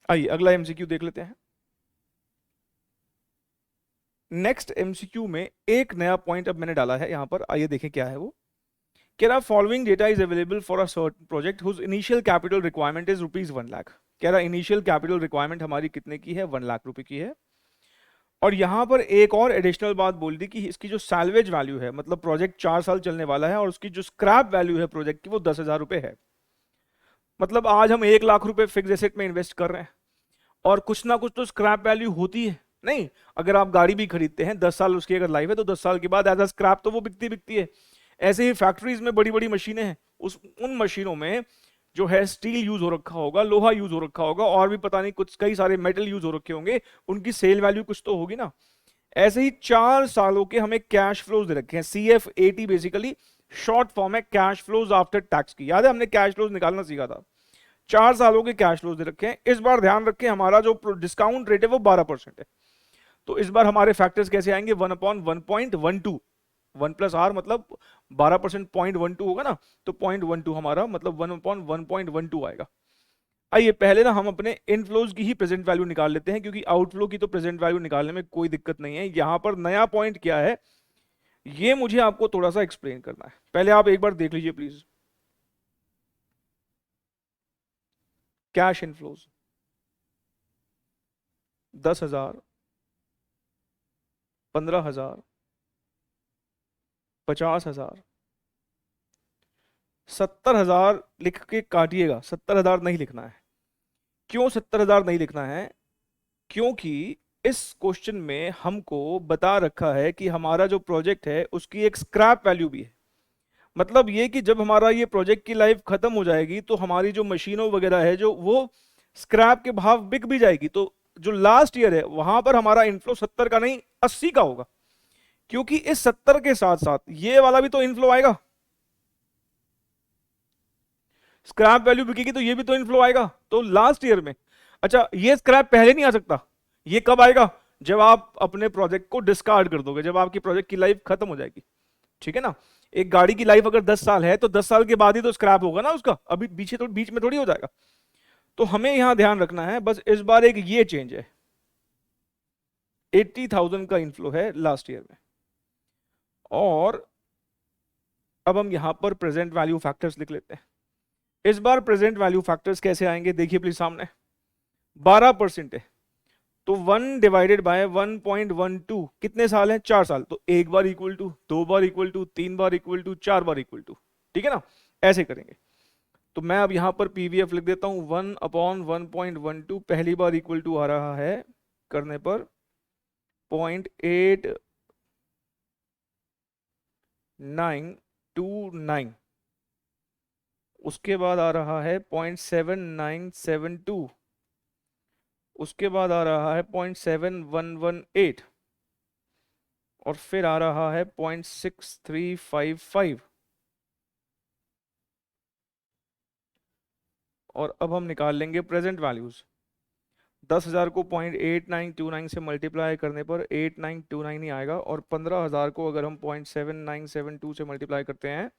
आइए अगला एमसीक्यू देख लेते हैं। नेक्स्ट एमसीक्यू में एक नया पॉइंट अब मैंने डाला है यहां पर, आइए देखें क्या है वो। कह रहा following data is available for a certain project whose initial capital requirement is ₹1,00,000। कह रहा इनिशियल कैपिटल रिक्वायरमेंट हमारी कितने की है? ₹1,00,000 की है। और यहां पर एक और एडिशनल बात बोल दी कि इसकी जो सैल्वेज वैल्यू है, मतलब प्रोजेक्ट 4 साल चलने वाला है और उसकी जो स्क्रैप वैल्यू है प्रोजेक्ट की वो ₹10,000 है। मतलब आज हम ₹1,00,000 फिक्स एसेट में इन्वेस्ट कर रहे हैं और कुछ ना कुछ तो स्क्रैप वैल्यू होती है। नहीं, अगर आप गाड़ी भी खरीदते हैं 10 साल उसकी अगर लाइफ है तो 10 साल के बाद एज अ स्क्रैप तो वो बिकती बिकती है। ऐसे ही फैक्ट्रीज में बड़ी बड़ी मशीनें हैं, उन मशीनों में जो है स्टील यूज हो रखा होगा, लोहा यूज हो रखा होगा, और भी पता नहीं कुछ कई सारे मेटल यूज हो रखे होंगे, उनकी सेल वैल्यू कुछ तो होगी ना। ऐसे ही 4 सालों के हमें कैश फ्लोज दे रखे हैं। CFAT बेसिकली शॉर्ट फॉर्म है कैश फ्लोज आफ्टर टैक्स की। याद है हमने कैश फ्लोज निकालना सीखा था। 4 सालों के कैश फ्लोज दे रखे हैं। इस बार ध्यान रखें हमारा जो डिस्काउंट रेट है वो 12% है। तो इस बार हमारे फैक्टर्स कैसे आएंगे? 1/1.12, 1 + R मतलब 12%, 0.12 होगा ना, तो 0.12 हमारा मतलब 1/1.12 आएगा। आइए पहले ना हम अपने इनफ्लोज की ही प्रेजेंट वैल्यू निकाल लेते हैं, क्योंकि आउटफ्लो की तो प्रेजेंट वैल्यू निकालने में कोई दिक्कत नहीं है। यहां पर नया पॉइंट क्या है ये मुझे आपको थोड़ा सा एक्सप्लेन करना है। पहले आप एक बार देख लीजिए प्लीज। कैश इनफ्लोज 10,000, 15,000, 50,000, 70,000 लिख के काटिएगा। 70,000 नहीं लिखना है। क्यों 70,000 नहीं लिखना है? क्योंकि इस क्वेश्चन में हमको बता रखा है कि हमारा जो प्रोजेक्ट है उसकी एक स्क्रैप वैल्यू भी है। मतलब ये कि जब हमारा ये प्रोजेक्ट की लाइफ खत्म हो जाएगी तो हमारी जो मशीनों वगैरह है जो वो स्क्रैप के भाव बिक भी जाएगी। तो जो लास्ट ईयर है वहां पर हमारा इनफ्लो 70 का नहीं 80 का होगा, क्योंकि इस 70 के साथ साथ ये वाला भी तो इनफ्लो आएगा। स्क्रैप वैल्यू बिकेगी तो ये भी तो इनफ्लो आएगा। तो लास्ट ईयर में, अच्छा ये स्क्रैप पहले नहीं आ सकता, ये कब आएगा? जब आप अपने प्रोजेक्ट को डिस्कार्ड कर दोगे, जब आपकी प्रोजेक्ट की लाइफ खत्म हो जाएगी। ठीक है ना? एक गाड़ी की लाइफ अगर 10 साल है तो 10 साल के बाद ही तो स्क्रैप होगा ना उसका, अभी बीच में थोड़ी हो जाएगा। तो हमें यहां ध्यान रखना है बस इस बार एक ये चेंज है, 80,000 का इनफ्लो है लास्ट ईयर में। और अब हम यहां पर प्रेजेंट वैल्यू फैक्टर्स लिख लेते हैं। इस बार प्रेजेंट वैल्यू फैक्टर्स कैसे आएंगे देखिए प्लीज सामने। 12% है तो 1 डिवाइडेड बाय 1.12 कितने साल है? 4 साल। तो एक बार इक्वल टू, दो बार इक्वल टू, तीन बार इक्वल टू, चार बार इक्वल टू। ठीक है ना? ऐसे करेंगे। तो मैं अब यहां पर पीवीएफ लिख देता हूं 1/1.12 पहली बार इक्वल टू आ रहा है करने पर 0.8929, उसके बाद आ रहा है 0.7972, उसके बाद आ रहा है 0.7118 और फिर आ रहा है 0.6355। और अब हम निकाल लेंगे प्रेजेंट वैल्यूज। 10,000 को 0.8929 से मल्टीप्लाई करने पर 8929 ही आएगा, और 15,000 को अगर हम 0.7972 से मल्टीप्लाई करते हैं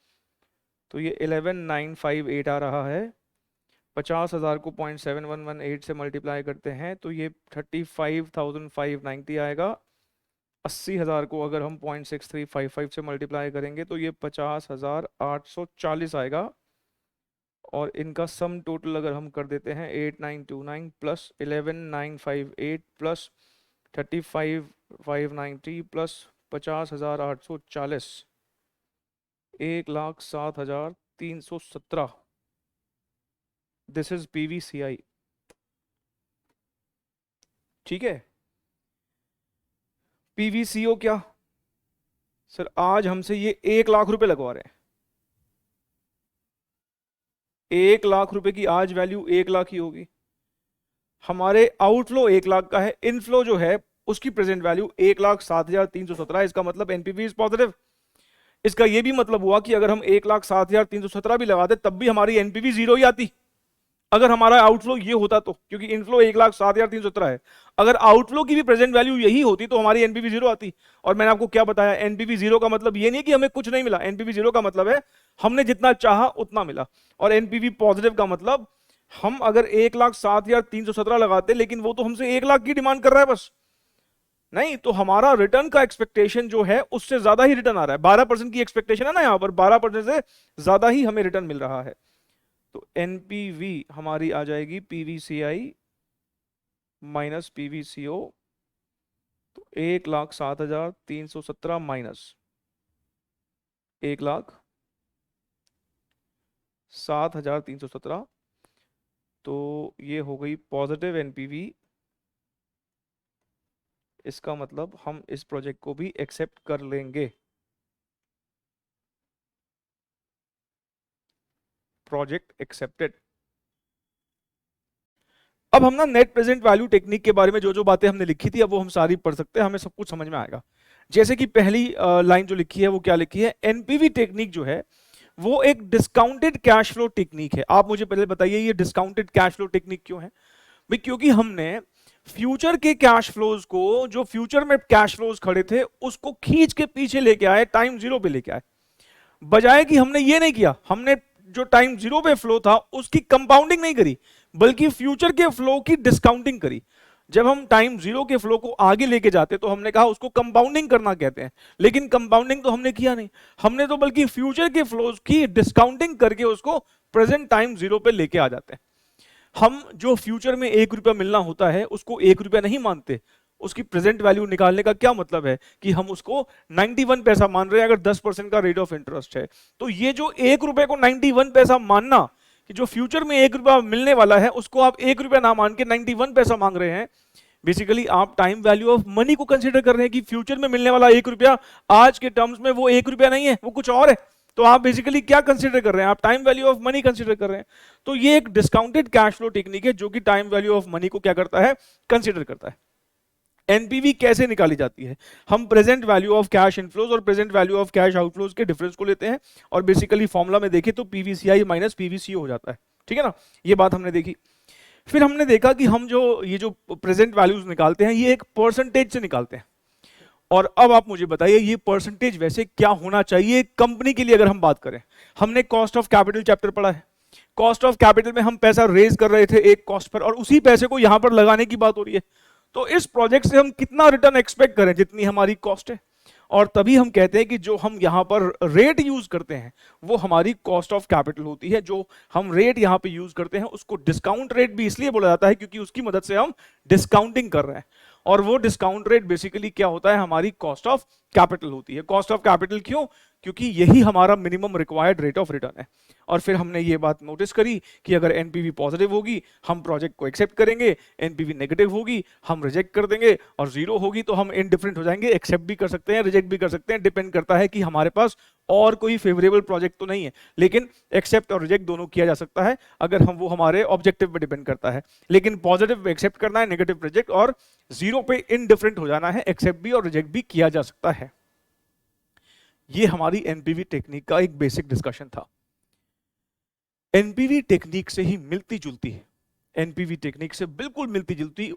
तो ये 11,958 आ रहा है। 50,000 को 0.7118 से मल्टीप्लाई करते हैं तो ये 35,590 आएगा। 80,000 को अगर हम 0.6355 से मल्टीप्लाई करेंगे तो ये 50,840 आएगा। और इनका सम टोटल अगर हम कर देते हैं 8929 plus 11,958 plus 35,590 plus 50,840, 1,07,317। This is PVCI. ठीक है? पीवीसीओ क्या सर? आज हमसे ये 1,00,000 रुपए लगवा रहे हैं। 1,00,000 रुपए की आज वैल्यू 1,00,000 ही होगी। हमारे आउटफ्लो 1,00,000 का है, इनफ्लो जो है उसकी प्रेजेंट वैल्यू 1,07,317। इसका मतलब एनपीवी इज पॉजिटिव। इसका यह भी मतलब हुआ कि अगर हम 1,07,317 भी लगाते तब भी हमारी एनपीवी जीरो ही आती, अगर हमारा आउटफ्लो ये होता तो। क्योंकि इनफ्लो 1,07,317 है, अगर आउटफ्लो की भी प्रेजेंट वैल्यू यही होती तो हमारी एनपीवी जीरो आती। और मैंने आपको क्या बताया, एनपीवी जीरो का मतलब ये नहीं कि हमें कुछ नहीं मिला, एनपीवी जीरो का मतलब है हमने जितना चाहा उतना मिला। और एनपीवी पॉजिटिव का मतलब हम अगर 1,07,317 लगाते लेकिन वो तो हमसे 1,00,000 की डिमांड कर रहा है बस, नहीं तो हमारा रिटर्न का एक्सपेक्टेशन जो है उससे ज्यादा ही रिटर्न आ रहा है। 12% की एक्सपेक्टेशन है ना, यहां पर 12% से ज्यादा ही हमें रिटर्न मिल रहा है। तो एनपीवी हमारी आ जाएगी पीवीसीआई माइनस पीवीसीओ। तो 1,07,317 माइनस 1,07,317, तो ये हो गई पॉजिटिव एनपीवी। इसका मतलब हम इस प्रोजेक्ट को भी एक्सेप्ट कर लेंगे। Project accepted. अब हम ना नेट प्रेजेंट वैल्यू टेक्निक के बारे में जो जो बातें हमने लिखी थी अब वो हम सारी पढ़ सकते हैं, हमें सब कुछ समझ में आएगा। जैसे कि पहली लाइन जो लिखी है वो क्या लिखी है, एनपीवी टेक्निक जो है वो एक डिस्काउंटेड कैश फ्लो टेक्निक है। आप मुझे पहले बताइए ये डिस्काउंटेड कैश फ्लो टेक्निक क्यों है भाई? क्योंकि हमने फ्यूचर के कैश फ्लोज को, जो फ्यूचर में कैश फ्लोज खड़े थे उसको खींच के पीछे लेके आए, टाइम जीरो पे लेके आए। बजाय कि हमने ये नहीं किया, हमने जो टाइम जीरो पे फ्लो था उसकी कंपाउंडिंग नहीं करी बल्कि फ्यूचर के फ्लो की डिस्काउंटिंग करी। जब हम टाइम जीरो के फ्लो को आगे लेके जाते तो हमने कहा उसको कंपाउंडिंग करना कहते हैं, लेकिन कंपाउंडिंग तो हमने किया नहीं, हमने तो बल्कि फ्यूचर के फ्लोज की डिस्काउंटिंग करके उसको प्रेजेंट टाइम जीरो पे लेके आ जाते हैं। हम जो फ्यूचर में 1 रुपया मिलना होता है उसको 1 रुपया नहीं मानते, उसकी प्रेजेंट वैल्यू निकालने का क्या मतलब है कि हम उसको 91 पैसा मान रहे हैं अगर 10% का रेट ऑफ इंटरेस्ट है। तो ये जो 1 रुपए को 91 पैसा मानना कि जो फ्यूचर में 1 रुपया मिलने वाला है उसको आप 1 रुपया ना मान के 91 पैसा मांग रहे हैं, बेसिकली आप टाइम वैल्यू ऑफ मनी को कंसिडर कर रहे हैं कि फ्यूचर में मिलने वाला 1 रुपया आज के टर्म्स में वो 1 रुपया नहीं है, वो कुछ और है। तो आप बेसिकली क्या कंसिडर कर रहे हैं, आप time value of money consider कर रहे हैं। तो ये एक डिस्काउंटेड कैश फ्लो टेक्निक है जो कि टाइम वैल्यू ऑफ मनी को क्या करता है, कंसिडर करता है। एनपीवी कैसे निकाली जाती है, हम present value of cash inflows और present value of cash outflows के डिफरेंस को लेते हैं और बेसिकली फॉर्मूला में देखें तो पीवीसीआई माइनस पीवीसीओ हो जाता है, ठीक है ना। ये बात हमने देखी। फिर हमने देखा कि हम जो ये जो प्रेजेंट वैल्यूज निकालते हैं ये एक परसेंटेज से निकालते हैं। और अब आप मुझे बताइए ये परसेंटेज वैसे क्या होना चाहिए कंपनी के लिए। अगर हम बात करें, हमने कॉस्ट ऑफ कैपिटल चैप्टर पढ़ा है, कॉस्ट ऑफ कैपिटल में हम पैसा रेज कर रहे थे एक कॉस्ट पर और उसी पैसे को यहां पर लगाने की बात हो रही है। तो इस प्रोजेक्ट से हम कितना रिटर्न एक्सपेक्ट करें जितनी हमारी कॉस्ट है, और तभी हम कहते हैं कि जो हम यहां पर रेट यूज करते हैं वो हमारी कॉस्ट ऑफ कैपिटल होती है। जो हम रेट यहां पे यूज करते हैं उसको डिस्काउंट रेट भी इसलिए बोला जाता है क्योंकि उसकी मदद से हम डिस्काउंटिंग कर रहे हैं, और वो डिस्काउंट रेट बेसिकली क्या होता है, हमारी कॉस्ट ऑफ कैपिटल होती है। कॉस्ट ऑफ कैपिटल क्यों, क्योंकि यही हमारा minimum required rate of return है। और फिर हमने ये बात नोटिस करी कि अगर एनपीवी पॉजिटिव होगी हम प्रोजेक्ट को एक्सेप्ट करेंगे, एनपीवी नेगेटिव होगी हम रिजेक्ट कर देंगे, और जीरो होगी तो हम इनडिफरेंट हो जाएंगे, एक्सेप्ट भी कर सकते हैं रिजेक्ट भी कर सकते हैं, डिपेंड करता है कि हमारे पास और कोई फेवरेबल प्रोजेक्ट तो नहीं है। लेकिन एक्सेप्ट और रिजेक्ट दोनों किया जा सकता है अगर हम वो हमारे ऑब्जेक्टिव पे डिपेंड करता है। लेकिन पॉजिटिव पे एक्सेप्ट करना है, नेगेटिव रिजेक्ट, और जीरो पे इनडिफरेंट हो जाना है, एक्सेप्ट भी और रिजेक्ट भी किया जा सकता है। ये हमारी एनपीवी टेक्निक का एक बेसिक डिस्कशन था। एनपीवी टेक्निक से ही मिलती जुलती है, एनपीवी टेक्निक से बिल्कुल मिलती जुलती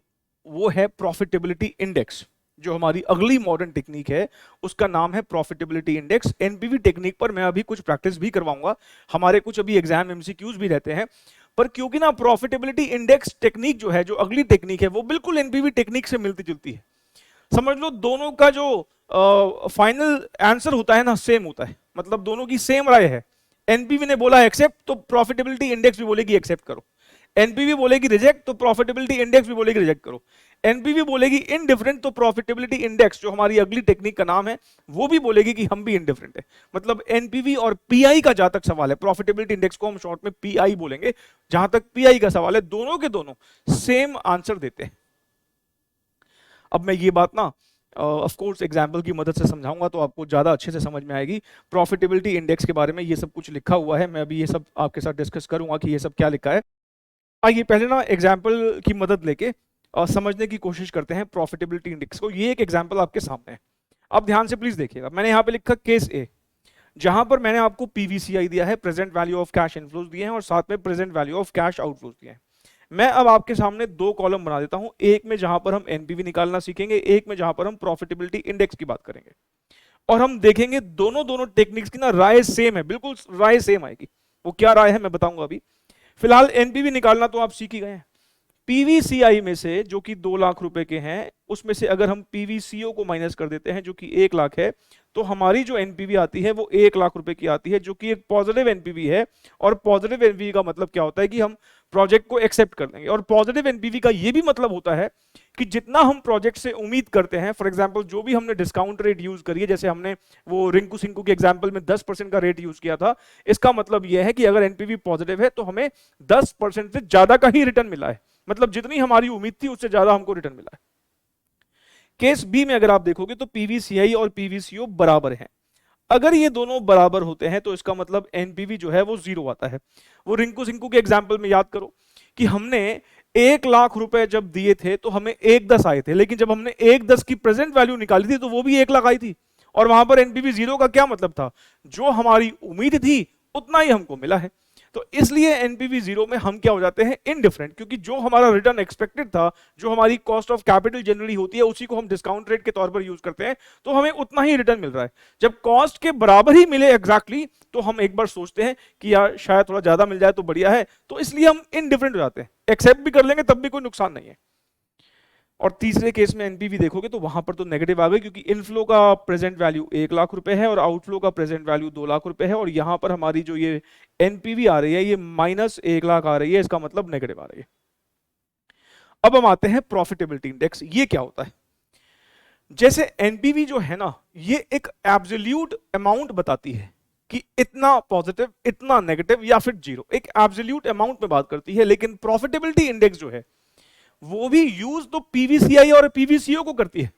वो है प्रॉफिटेबिलिटी इंडेक्स। जो हमारी अगली मॉडर्न टेक्निक है उसका नाम है प्रॉफिटेबिलिटी इंडेक्स। एनपीवी टेक्निक पर मैं अभी कुछ प्रैक्टिस भी करवाऊंगा, हमारे कुछ अभी एग्जाम एमसीक्यूज भी रहते हैं। पर क्योंकि ना प्रॉफिटेबिलिटी इंडेक्स टेक्निक जो है, जो अगली टेक्निक है, वो बिल्कुल एनपीवी टेक्निक से मिलती जुलती है। समझ लो दोनों का जो फाइनल आंसर होता है ना सेम होता है, मतलब दोनों की सेम राय है। एनपीवी ने बोला एक्सेप्ट तो प्रॉफिटेबिलिटी इंडेक्स भी बोलेगी एक्सेप्ट करो, एनपीवी बोलेगी रिजेक्ट तो प्रॉफिटेबिलिटी इंडेक्स भी बोलेगी रिजेक्ट करो, एनपीवी बोलेगी इनडिफरेंट तो प्रॉफिटेबिलिटी इंडेक्स जो हमारी अगली टेक्निक का नाम है वो भी बोलेगी कि हम भी इनडिफरेंट है। मतलब एनपीवी और पीआई का जहां तक सवाल है, प्रॉफिटेबिलिटी इंडेक्स को हम शॉर्ट में पीआई बोलेंगे, जहां तक पीआई का सवाल है दोनों के दोनों सेम आंसर देते हैं। अब मैं ये बात ना ऑफ कोर्स एग्जाम्पल की मदद से समझाऊंगा तो आपको ज़्यादा अच्छे से समझ में आएगी। प्रॉफिटेबिलिटी इंडेक्स के बारे में ये सब कुछ लिखा हुआ है, मैं अभी ये सब आपके साथ डिस्कस करूंगा कि ये सब क्या लिखा है। आइए पहले ना एग्जाम्पल की मदद लेके समझने की कोशिश करते हैं प्रॉफिटेबिलिटी इंडेक्स को। ये एक एग्जाम्पल आपके सामने है, आप ध्यान से प्लीज देखिएगा। मैंने यहाँ पे लिखा केस ए, जहां पर मैंने आपको पीवीसीआई दिया है, present value of cash inflows दिए हैं, और साथ में present value of cash outflows दिए हैं। मैं अब आपके सामने दो कॉलम बना देता हूं, एक में जहां पर हम एनपीवी निकालना सीखेंगे, एक में जहां पर हम प्रॉफिटेबिलिटी इंडेक्स की बात करेंगे। और हम देखेंगे दोनों टेक्निक्स की ना राय सेम है, बिल्कुल राय सेम आएगी। वो क्या राय है मैं बताऊंगा अभी। फिलहाल एनपीवी निकालना तो आप सीख ही गए हैं। पीवीसीआई में से जो कि 2 लाख रुपए के हैं, उसमें से अगर हम पीवीसीओ को माइनस कर देते हैं जो कि 1 लाख है, तो हमारी जो एनपीवी आती है वो 1 लाख रुपए की आती है, जो कि एक पॉजिटिव एनपीवी है। और पॉजिटिव एनपीवी का मतलब क्या होता है कि हम प्रोजेक्ट को एक्सेप्ट कर देंगे। और पॉजिटिव एनपीवी का ये भी मतलब होता है कि जितना हम प्रोजेक्ट से उम्मीद करते हैं, फॉर एग्जांपल जो भी हमने डिस्काउंट रेट यूज करी है, जैसे हमने वो रिंकू सिंकू के एग्जांपल में 10% का रेट यूज किया था, इसका मतलब यह है कि अगर एनपीवी पॉजिटिव है तो हमें 10% से ज्यादा का ही रिटर्न मिला है, मतलब जितनी हमारी उम्मीद थी उससे ज्यादा हमको रिटर्न मिला है। केस बी में अगर आप देखोगे तो पीवीसीआई और पीवीसीओ बराबर हैं। अगर ये दोनों बराबर होते हैं तो इसका मतलब एनपीवी जो है वो जीरो आता है। वो रिंकू सिंकू के एग्जांपल में याद करो कि हमने 1 लाख रुपए जब दिए थे तो हमें 1/10 आए थे, लेकिन जब हमने 1/10 की प्रेजेंट वैल्यू निकाली थी तो वो भी 1 लाख आई थी। और वहां पर एनपीवी जीरो का क्या मतलब था, जो हमारी उम्मीद थी उतना ही हमको मिला है। तो इसलिए एनपीवी जीरो में हम क्या हो जाते हैं, इनडिफरेंट, क्योंकि जो हमारा रिटर्न एक्सपेक्टेड था, जो हमारी कॉस्ट ऑफ कैपिटल जनरली होती है, उसी को हम डिस्काउंट रेट के तौर पर यूज करते हैं, तो हमें उतना ही रिटर्न मिल रहा है। जब कॉस्ट के बराबर ही मिले एग्जैक्टली तो हम एक बार सोचते हैं कि यार शायद थोड़ा ज्यादा मिल जाए तो बढ़िया है, तो इसलिए हम इनडिफरेंट हो जाते हैं। एक्सेप्ट भी कर लेंगे तब भी कोई नुकसान नहीं है। और तीसरे केस में एनपीवी देखोगे तो वहां पर तो नेगेटिव आ गई, क्योंकि इनफ्लो का प्रेजेंट वैल्यू 1 लाख रुपए है और आउटफ्लो का प्रेजेंट वैल्यू 2 लाख रुपए है, और यहां पर हमारी जो ये एनपीवी आ रही है ये -1 लाख आ रही है, इसका मतलब नेगेटिव आ रही है। अब हम आते हैं प्रॉफिटेबिलिटी इंडेक्स। ये क्या होता है, जैसे एनपीवी जो है ना ये एक एब्सोल्यूट अमाउंट बताती है कि इतना पॉजिटिव, इतना नेगेटिव या फिर जीरो, एक एब्सोल्यूट अमाउंट में बात करती है। लेकिन प्रॉफिटेबिलिटी इंडेक्स जो है वो भी यूज तो पीवीसीआई और पीवीसीओ को करती है।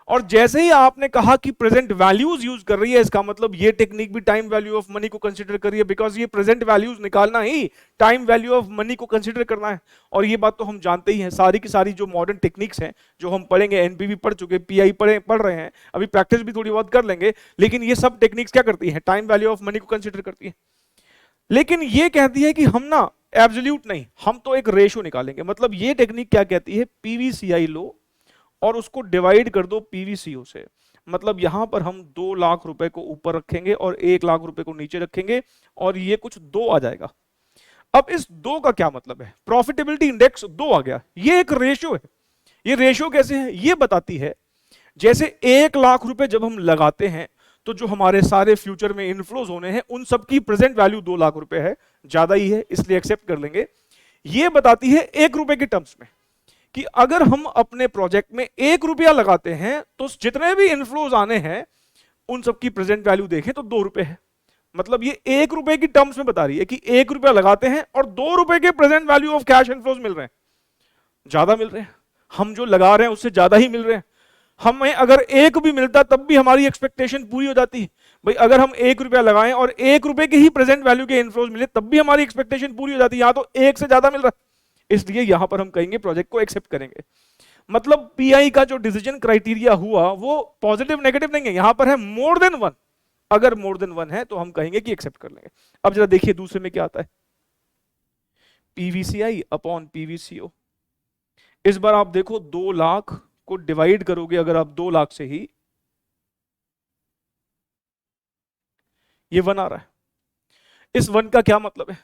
और जैसे ही आपने कहा कि प्रेजेंट वैल्यूज यूज कर रही है, इसका मतलब ये टेक्निक भी टाइम वैल्यू ऑफ मनी को कंसीडर कर रही है, बिकॉज ये प्रेजेंट वैल्यूज निकालना ही टाइम वैल्यू ऑफ मनी को कंसीडर करना है। और ये बात तो हम जानते ही हैं, सारी की सारी जो मॉडर्न टेक्निक्स हैं जो हम पढ़ेंगे, एनपीवी पढ़ चुके, पीआई पढ़ रहे हैं, अभी प्रैक्टिस भी थोड़ी बहुत कर लेंगे, लेकिन ये सब टेक्निक्स क्या करती है, टाइम वैल्यू ऑफ मनी को कंसिडर करती है। लेकिन ये कहती है कि हम ना एब्सोल्यूट नहीं, हम तो एक रेशो निकालेंगे। मतलब ये टेक्निक क्या कहती है, पीवीसीआई लो और उसको डिवाइड कर दो पीवीसीओ से। मतलब यहां पर हम 2 लाख रुपए को ऊपर रखेंगे और 1 लाख रुपए को नीचे रखेंगे और ये कुछ 2 आ जाएगा। अब इस 2 का क्या मतलब है, प्रॉफिटेबिलिटी इंडेक्स 2 आ गया, ये एक रेशियो है। ये रेशियो कैसे है, ये बताती है जैसे 1 लाख रुपए जब हम लगाते हैं तो जो हमारे सारे फ्यूचर में इनफ्लोज होने हैं उन सब की प्रेजेंट वैल्यू 2 लाख रुपए है, ज्यादा ही है इसलिए एक्सेप्ट कर लेंगे। ये बताती है 1 रुपए के टर्म्स में कि अगर हम अपने प्रोजेक्ट में 1 रुपया लगाते हैं तो जितने भी इनफ्लोज आने हैं उन सब की प्रेजेंट वैल्यू देखें तो 2 रुपए है। मतलब ये 1 रुपए की टर्म्स में बता रही है कि 1 रुपया लगाते हैं और 2 रुपए के present value of cash inflows मिल रहे हैं, ज्यादा मिल रहे हैं, हम जो लगा रहे हैं उससे ज्यादा ही मिल रहे हैं। हमें अगर 1 भी मिलता तब भी हमारी एक्सपेक्टेशन पूरी हो जाती है। भाई अगर हम 1 रुपया लगाएं और 1 रुपए के ही प्रेजेंट वैल्यू के इनफ्लोज मिले तब भी हमारी एक्सपेक्टेशन पूरी हो जाती है, यहां तो 1 से ज्यादा मिल रहा है, इसलिए यहां पर हम कहेंगे प्रोजेक्ट को एक्सेप्ट करेंगे। मतलब पीआई का जो डिसीजन क्राइटेरिया हुआ वो पॉजिटिव नेगेटिव नहीं है, यहां पर है मोर देन 1। अगर मोर देन 1 है तो हम कहेंगे कि एक्सेप्ट कर लेंगे। अब जरा देखिए दूसरे में क्या आता है, पीवीसीआई अपॉन पीवीसीओ। इस बार आप देखो 2 लाख को डिवाइड करोगे अगर आप 2 लाख से ही, ये 1 आ रहा है। इस 1 का क्या मतलब है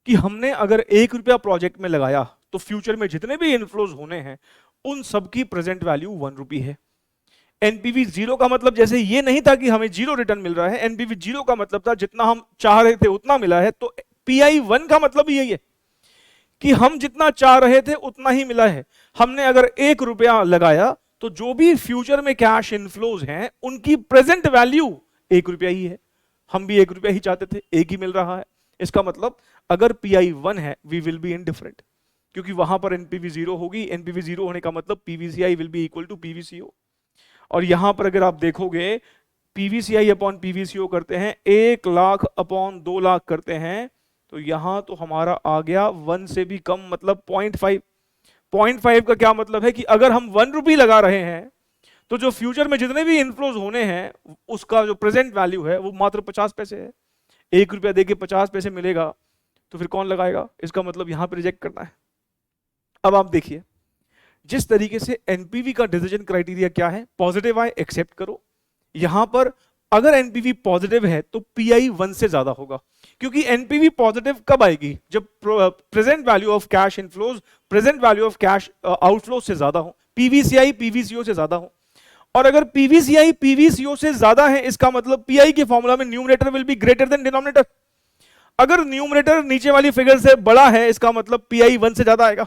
कि हमने अगर 1 रुपया प्रोजेक्ट में लगाया तो फ्यूचर में जितने भी इनफ्लोज होने हैं उन सब की प्रेजेंट वैल्यू 1 रुपी है। एनपीवी 0 का मतलब जैसे ये नहीं था कि हमें 0 रिटर्न मिल रहा है, एनपीवी 0 का मतलब था जितना हम चाह रहे थे उतना मिला है। तो पीआई 1 का मतलब भी यही है कि हम जितना चाह रहे थे उतना ही मिला है। हमने अगर 1 रुपया लगाया तो जो भी फ्यूचर में कैश इनफ्लोज हैं उनकी प्रेजेंट वैल्यू 1 रुपया ही है। हम भी 1 रुपया ही चाहते थे, 1 ही मिल रहा है। इसका मतलब अगर पीआई 1 है वी विल बी इनडिफरेंट, क्योंकि वहां पर एनपीवी 0 होगी। एनपीवी 0 होने का मतलब PVCI will be equal to PVCO. और यहां पर अगर आप देखोगे पीवीसीआई अपॉन पीवीसीओ करते हैं, 1 लाख अपॉन 2 लाख करते हैं, तो यहां तो हमारा आ गया 1 से भी कम, मतलब 0.5। 0.5 का क्या मतलब है कि अगर हम 1 रुपी लगा रहे हैं तो जो फ्यूचर में जितने भी इनफ्लोज होने हैं उसका जो प्रेजेंट वैल्यू है वो मात्र 50 पैसे है। 1 रुपया देके 50 पैसे मिलेगा तो फिर कौन लगाएगा, इसका मतलब यहां पर रिजेक्ट करना है। अब आप देखिए जिस तरीके से एनपीवी का डिसीजन क्राइटेरिया क्या है, पॉजिटिव आए एक्सेप्ट करो। यहां पर अगर एनपीवी पॉजिटिव है तो पीआई 1 से ज्यादा होगा, क्योंकि एनपीवी पॉजिटिव कब आएगी, जब present value of cash inflows present value of cash outflow से ज्यादा हो, पीवीसीआई पीवीसीओ से ज्यादा हो। और अगर पीवीसीआई पीवीसीओ से ज्यादा है इसका मतलब पीआई के फॉर्मूला में numerator will be greater than denominator. अगर न्यूमरेटर नीचे वाली फिगर से बड़ा है इसका मतलब पीआई 1 से ज्यादा आएगा।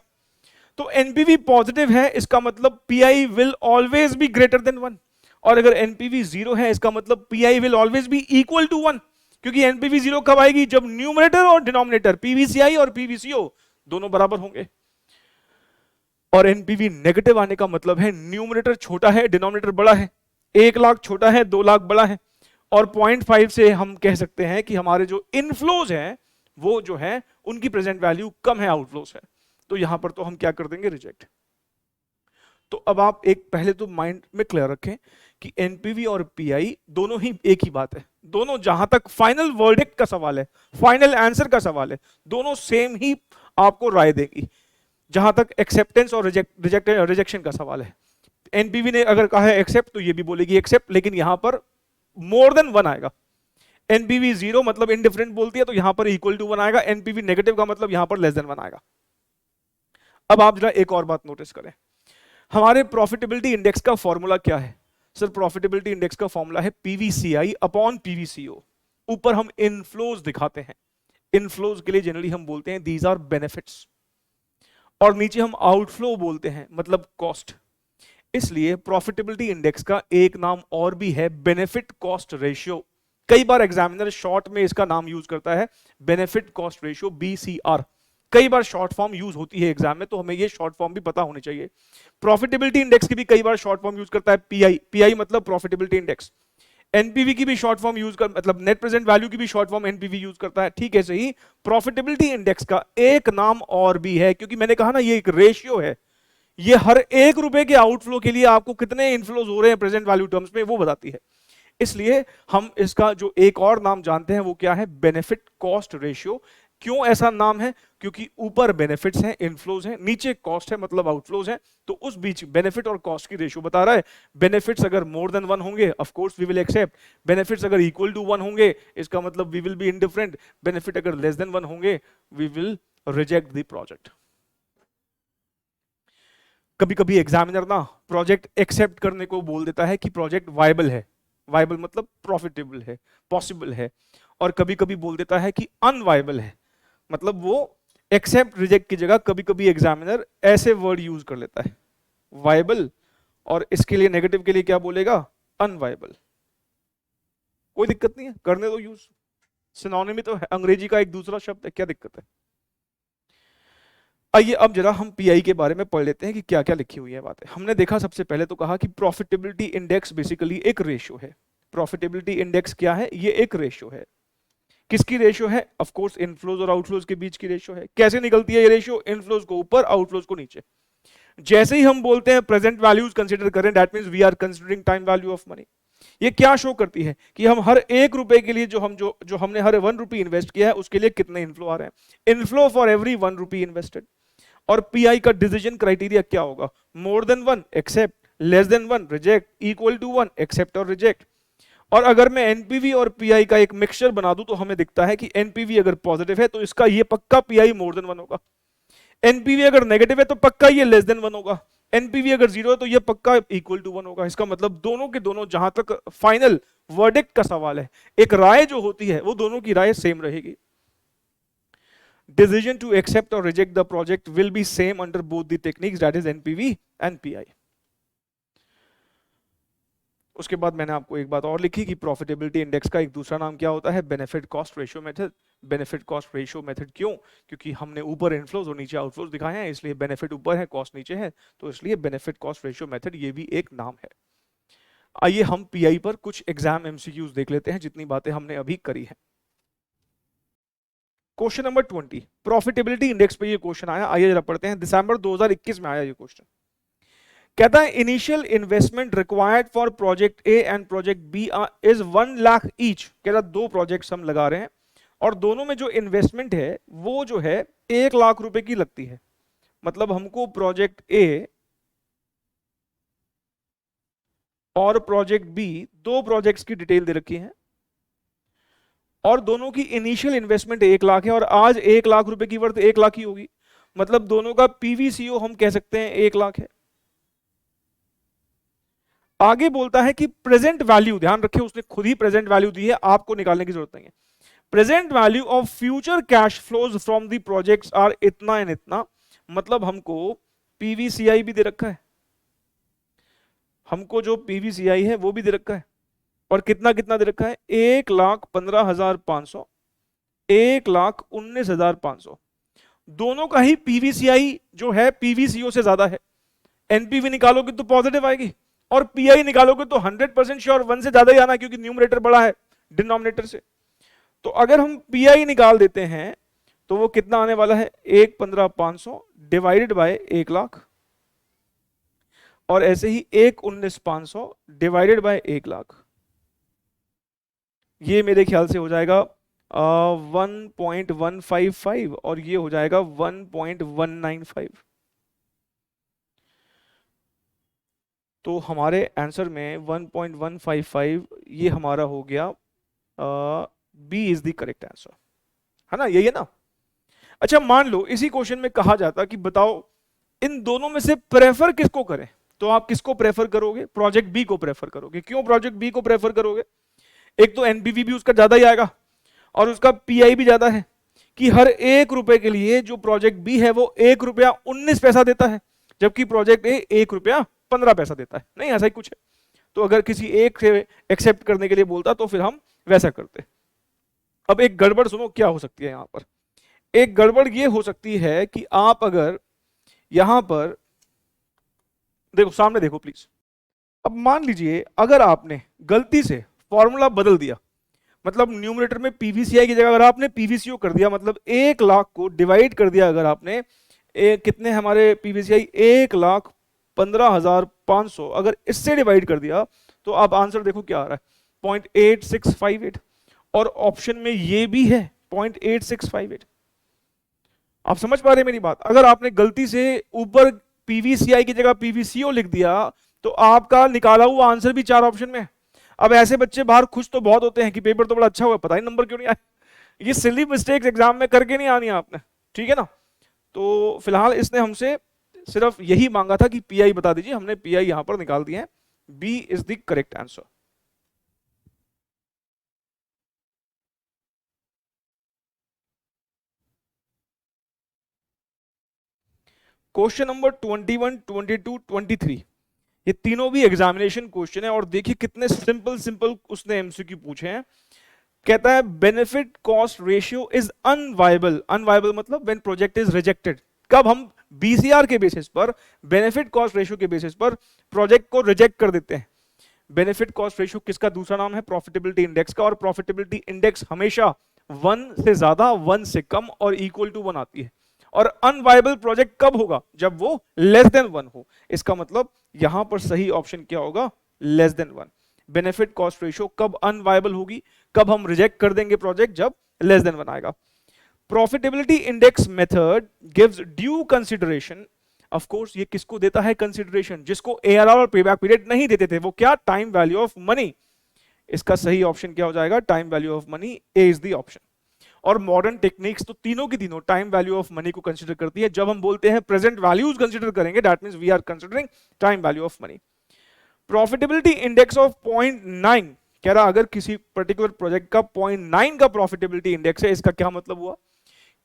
तो एनपीवी पॉजिटिव है इसका मतलब PI will always be greater than 1। और अगर एनपीवी 0 है इसका मतलब PI will always be equal to 1, क्योंकि एनपीवी 0 कब आएगी, जब न्यूमरेटर और डिनोमिनेटर पीवीसीआई और पीवीसीओ दोनों बराबर होंगे। और एनपीवी नेगेटिव आने का मतलब है न्यूमरेटर छोटा है डिनोमिनेटर बड़ा है, 1 लाख छोटा है 2 लाख बड़ा है। और 0.5 से हम कह सकते हैं कि हमारे जो इनफ्लोज हैं वो जो है उनकी प्रेजेंट वैल्यू कम है, आउटफ्लोज है। तो यहां पर तो हम क्या कर देंगे, रिजेक्ट। तो अब आप एक पहले तो माइंड में क्लियर रखें कि एनपीवी और पीआई दोनों ही एक ही बात है। दोनों जहां तक फाइनल वर्डिक्ट का सवाल है, फाइनल आंसर का सवाल है, दोनों सेम ही आपको राय देगी। जहां तक एक्सेप्टेंस और रिजेक्शन का सवाल है, एनपीवी ने अगर कहा है एक्सेप्ट तो ये भी बोलेगी एक्सेप्ट, लेकिन यहां पर मोर देन 1 आएगा। एनपीवी 0 मतलब इनडिफरेंट बोलती है तो यहां पर इक्वल टू 1 आएगा। एनपीवी नेगेटिव का मतलब यहां पर लेस देन 1 आएगा। अब आप जरा एक और बात नोटिस करें, हमारे प्रॉफिटेबिलिटी इंडेक्स का फॉर्मूला क्या है। सर प्रॉफिटेबिलिटी इंडेक्स का फॉर्मूला है पीवीसीआई अपॉन पीवीसीओ। ऊपर हम इनफ्लोज दिखाते हैं, इनफ्लोज के लिए जनरली हम बोलते हैं दीज आर बेनिफिट्स, और नीचे हम आउटफ्लो बोलते हैं मतलब कॉस्ट। इसलिए प्रॉफिटेबिलिटी इंडेक्स का एक नाम और भी है बेनिफिट कॉस्ट रेशियो। कई बार एग्जामिनर शॉर्ट में इसका नाम यूज करता है बेनिफिट कॉस्ट रेशियो, बीसीआर। कई बार शॉर्ट फॉर्म यूज होती है एग्जाम में, तो हमें ये शॉर्ट फॉर्म भी पता होनी चाहिए। प्रॉफिटेबिलिटी इंडेक्स की भी कई बार शॉर्ट फॉर्म यूज करता है पीआई, पीआई मतलब प्रॉफिटेबिलिटी इंडेक्स। एनपीवी की भी शॉर्ट फॉर्म यूज कर, मतलब नेट प्रेजेंट वैल्यू की भी शॉर्ट फॉर्म एनपीवी यूज करता है। ठीक है, सही। प्रॉफिटेबिलिटी इंडेक्स का एक नाम और भी है, क्योंकि मैंने कहा ना ये एक रेशियो है, ये हर 1 रुपए के आउटफ्लो के लिए आपको कितने इनफ्लोज हो रहे हैं प्रेजेंट वैल्यू टर्म्स में, वो बताती है। इसलिए हम इसका जो एक और नाम जानते हैं वो क्या है, बेनिफिट कॉस्ट रेशियो। क्यों ऐसा नाम है, क्योंकि ऊपर बेनिफिट्स हैं, इनफ्लोज हैं, नीचे कॉस्ट है मतलब आउटफ्लोज हैं, तो उस बीच बेनिफिट और कॉस्ट की रेशियो बता रहा है। बेनिफिट्स अगर मोर देन 1 होंगे of course we will accept, benefits अगर इक्वल टू 1 होंगे इसका मतलब we will be indifferent, benefit अगर लेस देन 1 होंगे we will reject the project. कभी कभी एग्जामिनर ना प्रोजेक्ट एक्सेप्ट करने को बोल देता है कि प्रोजेक्ट वायबल है, वायबल मतलब प्रॉफिटेबल है, पॉसिबल है, और कभी कभी बोल देता है कि अनवायबल है, मतलब वो एक्सेप्ट रिजेक्ट की जगह कभी कभी एग्जामिनर ऐसे वर्ड यूज कर लेता है, वायबल, और इसके लिए नेगेटिव के लिए क्या बोलेगा, अनवायबल। कोई दिक्कत नहीं है, करने दो यूज, सिनोनिम तो है, अंग्रेजी का एक दूसरा शब्द है, क्या दिक्कत है। आइए अब जरा हम पीआई के बारे में पढ़ लेते हैं कि क्या क्या लिखी हुई है बातें। हमने देखा सबसे पहले तो कहा कि प्रॉफिटेबिलिटी इंडेक्स बेसिकली एक रेशियो है। प्रॉफिटेबिलिटी इंडेक्स क्या है, ये एक रेशियो है। किसकी रेशियो है, ऑफ कोर्स इनफ्लोज और आउटफ्लोज के बीच की रेशियो है। कैसे निकलती है ये रेशियो, इनफ्लोज को ऊपर आउटफ्लोज को नीचे। जैसे ही हम बोलते हैं प्रेजेंट वैल्यूज कंसीडर करें, that means we are considering time value of money. ये क्या शो करती है कि हम हर 1 रुपए के लिए जो हमने हर 1 रुपी इन्वेस्ट किया है उसके लिए कितने इनफ्लो आ रहे हैं, inflow for every 1 rupee invested. और पीआई का डिसीजन क्राइटेरिया क्या होगा, more than 1 accept, less than 1 reject, equal to 1 accept और रिजेक्ट। और अगर मैं एनपीवी और पीआई का एक मिक्सचर बना दूं तो हमें दिखता है कि एनपीवी अगर पॉजिटिव है तो इसका ये पक्का पीआई मोर देन 1 होगा, एनपीवी अगर नेगेटिव है तो पक्का ये लेस देन 1 होगा, एनपीवी अगर 0 है तो ये पक्का इक्वल टू 1 होगा। इसका मतलब दोनों के दोनों, जहां तक फाइनल वर्डिक्ट का सवाल है, एक राय जो होती है वो दोनों की राय सेम रहेगी। Decision to accept or reject the project will be same under both the techniques, that is NPV and PI. उसके बाद मैंने आपको एक बात और लिखी कि प्रॉफिटेबिलिटी इंडेक्स का एक दूसरा नाम क्या होता है, benefit cost ratio method. Benefit cost ratio method क्यों, क्योंकि हमने ऊपर इनफ्लोज और नीचे आउटफ्लोज दिखाए हैं, इसलिए बेनिफिट ऊपर है कॉस्ट नीचे है, तो इसलिए बेनिफिट कॉस्ट रेशियो मेथड ये भी एक नाम है। आइए हम पीआई पर कुछ एग्जाम एमसीक्यूज देख लेते हैं, जितनी बातें हमने अभी करी है। क्वेश्चन नंबर 20, प्रॉफिटेबिलिटी इंडेक्स पे ये क्वेश्चन आया, आइए जरा पढ़ते हैं। दिसंबर 2021 में आया ये क्वेश्चन। कहता है initial investment required for project A and project B is 1 lakh each. कहता 2 प्रोजेक्ट्स हम लगा रहे हैं और दोनों में जो इन्वेस्टमेंट है वो जो है 1 लाख रुपए की लगती है। मतलब हमको प्रोजेक्ट ए और प्रोजेक्ट बी, 2 प्रोजेक्ट्स की डिटेल दे रखी है और दोनों की इनिशियल इन्वेस्टमेंट 1 लाख है और आज 1 लाख रुपए की वर्थ 1 लाख ही होगी, मतलब दोनों का पीवीसीओ हम कह सकते हैं 1 लाख है। आगे बोलता है कि प्रेजेंट वैल्यू, ध्यान रखिए उसने खुद ही प्रेजेंट वैल्यू दी है, आपको निकालने की जरूरत नहीं है। Present value of future cash flows from the projects are इतना एंड इतना, मतलब हमको पीवीसीआई भी दे रखा है, हमको जो पीवीसीआई है वो भी दे रखा है, और कितना कितना दे रखा है, 1,15,500, 1,19,500। दोनों का ही पीवीसीआई जो है पीवीसीओ से ज्यादा है। एनपीवी निकालोगे तो पॉजिटिव आएगी और पीआई निकालोगे तो 100% श्योर 1 से ज्यादा ही आना, क्योंकि न्यूमरेटर बड़ा है डिनोमिनेटर से। तो अगर हम पीआई निकाल देते हैं तो वो कितना आने वाला है, 1,15,500 डिवाइडेड बाय 1 लाख, और ऐसे ही 1,19,500 डिवाइडेड बाय 1 लाख। ये मेरे ख्याल से हो जाएगा 1.155 और ये हो जाएगा 1.195। तो हमारे आंसर में 1.155 ये हमारा हो गया, B is the correct answer, है ना, यही है ना। अच्छा मान लो इसी क्वेश्चन में कहा जाता कि बताओ इन दोनों में से प्रेफर किसको करें, तो आप किसको प्रेफर करोगे, प्रोजेक्ट बी को प्रेफर करोगे। क्यों प्रोजेक्ट बी को प्रेफर करोगे, एक तो एनपीवी भी उसका ज्यादा ही आएगा और उसका पीआई भी ज्यादा है, कि हर 1 रुपए के लिए जो प्रोजेक्ट बी है वो 1 रुपया 19 पैसा देता है, जबकि प्रोजेक्ट ए 1 रुपया 15 पैसा देता है। नहीं ऐसा ही कुछ है, तो अगर किसी एक से एक्सेप्ट करने के लिए बोलता तो फिर हम वैसा करते। अब एक गड़बड़ सुनो क्या हो सकती है यहां पर। एक गड़बड़ ये हो सकती है कि आप अगर यहां पर देखो, सामने देखो प्लीज। अब मान लीजिए अगर आपने गलती से फॉर्मूला बदल दिया, मतलब न्यूमरेटर में पीवीसीआई की जगह अगर आपने पीवीसीओ कर दिया, मतलब 1,00,000 को डिवाइड कर दिया अगर आपने, कितने हमारे पीवीसीआई 1,15,500, अगर इससे डिवाइड कर दिया तो आप आंसर देखो क्या आ रहा है, 0.8658। और ऑप्शन में ये भी है 0.8658। आप समझ पा रहे हैं मेरी बात? अगर आपने गलती से ऊपर पीवीसीआई की जगह पीवीसीओ लिख दिया तो आपका निकाला हुआ आंसर भी 4 ऑप्शन में है। अब ऐसे बच्चे बाहर खुश तो बहुत होते हैं कि पेपर तो बड़ा अच्छा हुआ, पता ही नंबर क्यों नहीं आए। ये सिली मिस्टेक्स एग्जाम में करके नहीं आनी आपने, ठीक है ना? तो फिलहाल इसने हमसे सिर्फ यही मांगा था कि पीआई बता दीजिए, हमने पीआई यहां पर निकाल दिए हैं। B is the correct answer. Question number 21, 22, 23, ये तीनों भी एग्जामिनेशन क्वेश्चन है और देखिए कितने सिंपल सिंपल उसने एमसीक्यू पूछे हैं। कहता है benefit cost ratio is unviable. Unviable मतलब व्हेन प्रोजेक्ट इज रिजेक्टेड। कब हम बीसीआर के बेसिस पर, बेनिफिट कॉस्ट रेशियो के बेसिस पर प्रोजेक्ट को रिजेक्ट कर देते हैं। बेनिफिट कॉस्ट रेशियो किसका दूसरा नाम है? प्रॉफिटेबिलिटी इंडेक्स का। और प्रॉफिटेबिलिटी इंडेक्स हमेशा 1 से ज्यादा, 1 से कम और इक्वल टू 1 आती है। और अनवायबल प्रोजेक्ट कब होगा? जब वो लेस देन 1 हो। इसका मतलब यहां पर सही ऑप्शन क्या होगा? Less than 1। Benefit cost ratio कब अनवायबल होगी, कब हम रिजेक्ट कर देंगे प्रोजेक्ट? जब लेस देन 1 आएगा। Profitability index method gives due consideration. Of course ये किसको देता है कंसिडरेशन? जिसको एआरआर और पेबैक पीरियड नहीं देते थे। वो क्या? Time value of money. इसका सही ऑप्शन क्या हो जाएगा? Time value of money. A is the option. और मॉडर्न टेक्निक्स तो तीनों की तीनों टाइम वैल्यू ऑफ मनी को कंसीडर करती है। जब हम बोलते हैं प्रेजेंट वैल्यूज कंसीडर करेंगे, that means we are considering time value of money. Profitability index of 0.9 कह रहा अगर किसी पर्टिकुलर प्रोजेक्ट का 0.9 का प्रॉफिटेबिलिटी इंडेक्स है, इसका क्या मतलब हुआ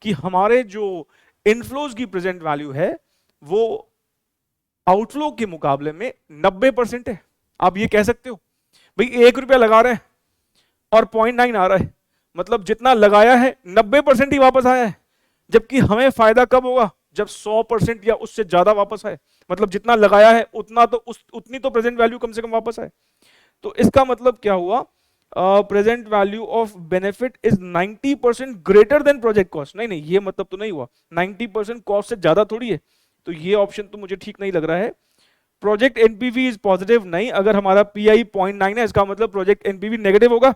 कि हमारे जो इनफ्लोज की प्रेजेंट वैल्यू है वो आउटफ्लो के मुकाबले में 90% है। आप ये कह सकते हो भाई 1 रुपया लगा रहे हैं और 0.9 आ रहा है, मतलब जितना लगाया है 90% ही वापस आया है। जबकि हमें फायदा कब होगा? जब 100% या उससे ज्यादा वापस आए। मतलब जितना लगाया है उतना तो उतनी तो प्रेजेंट वैल्यू कम से कम वापस आए। तो इसका मतलब क्या हुआ? Present value of benefit is 90% greater than project cost. नहीं नहीं, ये मतलब तो नहीं हुआ। 90% कॉस्ट से ज्यादा थोड़ी है। तो ये ऑप्शन तो मुझे ठीक नहीं लग रहा है। प्रोजेक्ट एनपीवी इज पॉजिटिव नहीं, अगर हमारा पीआई 0.9 है इसका मतलब प्रोजेक्ट एनपीवी नेगेटिव होगा।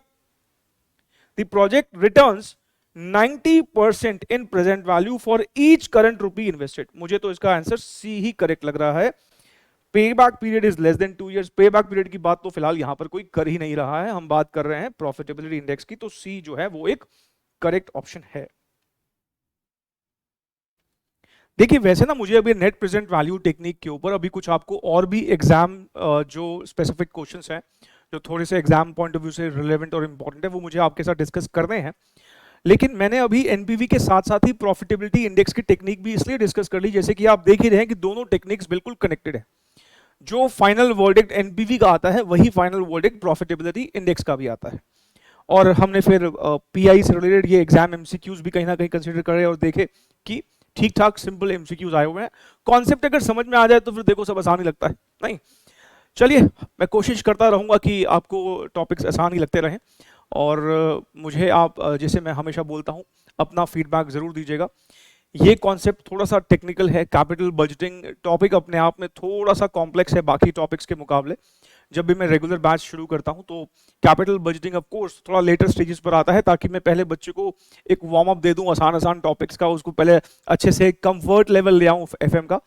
The project returns 90% in present value for each current rupee invested। मुझे तो इसका आंसर सी ही करेक्ट लग रहा है। Payback period is less than 2 years. Payback period की बात तो फिलहाल यहां पर कोई कर ही नहीं रहा है, हम बात कर रहे हैं प्रॉफिटेबिलिटी इंडेक्स की। तो सी जो है वो एक करेक्ट ऑप्शन है। देखिए वैसे ना मुझे अभी नेट प्रेजेंट वैल्यू टेक्निक के ऊपर अभी कुछ आपको और भी एग्जाम जो स्पेसिफिक क्वेश्चंस हैं जो थोड़े से एग्जाम पॉइंट ऑफ व्यू से रिलेवेंट और इंपॉर्टेंट है वो मुझे आपके साथ डिस्कस करने हैं। लेकिन मैंने अभी एनपीवी के साथ साथ ही प्रॉफिटेबिलिटी इंडेक्स की टेक्निक भी इसलिए डिस्कस कर ली, जैसे कि आप देख ही रहे हैं कि दोनों टेक्निक्स बिल्कुल कनेक्टेड है। जो फाइनल वर्डिक्ट एनपीवी का आता है वही फाइनल वर्डिक्ट प्रॉफिटेबिलिटी इंडेक्स का भी आता है। और हमने फिर पीआई से रिलेटेड ये एग्जाम एमसीक्यूज भी कहीं ना कहीं कंसिडर करे और देखे कि ठीक ठाक सिंपल एमसीक्यूज आए हुए हैं। कॉन्सेप्ट अगर समझ में आ जाए तो फिर देखो सब आसान ही लगता है। नहीं, चलिए मैं कोशिश करता रहूँगा कि आपको टॉपिक्स आसान ही लगते रहें। और मुझे आप जैसे मैं हमेशा बोलता हूँ अपना फीडबैक ज़रूर दीजिएगा। ये कॉन्सेप्ट थोड़ा सा टेक्निकल है। कैपिटल बजटिंग टॉपिक अपने आप में थोड़ा सा कॉम्प्लेक्स है बाकी टॉपिक्स के मुकाबले। जब भी मैं रेगुलर बैच शुरू करता हूँ तो कैपिटल बजटिंग ऑफ कोर्स थोड़ा लेटर स्टेजेस पर आता है, ताकि मैं पहले बच्चे को एक वार्म अप दे दूँ आसान आसान टॉपिक्स का, उसको पहले अच्छे से कंफर्ट लेवल ले आऊँ एफएम का।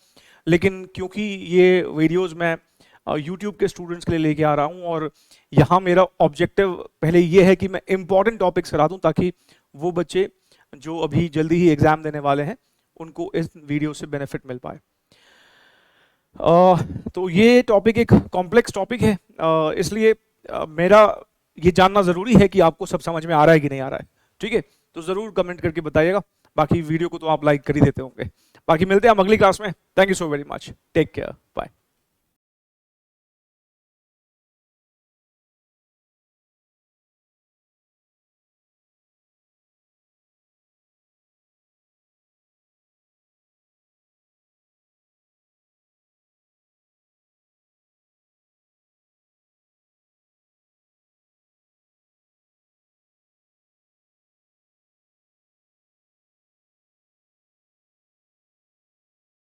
लेकिन क्योंकि ये वीडियोज़ मैं यूट्यूब के स्टूडेंट्स के लिए लेके आ रहा हूँ और यहाँ मेरा ऑब्जेक्टिव पहले ये है कि मैं इंपॉर्टेंट टॉपिक्स करा दूँ, ताकि वो बच्चे जो अभी जल्दी ही एग्जाम देने वाले हैं उनको इस वीडियो से बेनिफिट मिल पाए। तो ये टॉपिक एक कॉम्प्लेक्स टॉपिक है, इसलिए मेरा ये जानना ज़रूरी है कि आपको सब समझ में आ रहा है कि नहीं आ रहा है। ठीक है, तो ज़रूर कमेंट करके बताइएगा। बाकी वीडियो को तो आप लाइक कर ही देते होंगे। बाकी मिलते हैं हम अगली क्लास में। Thank you so very much. Take care, bye.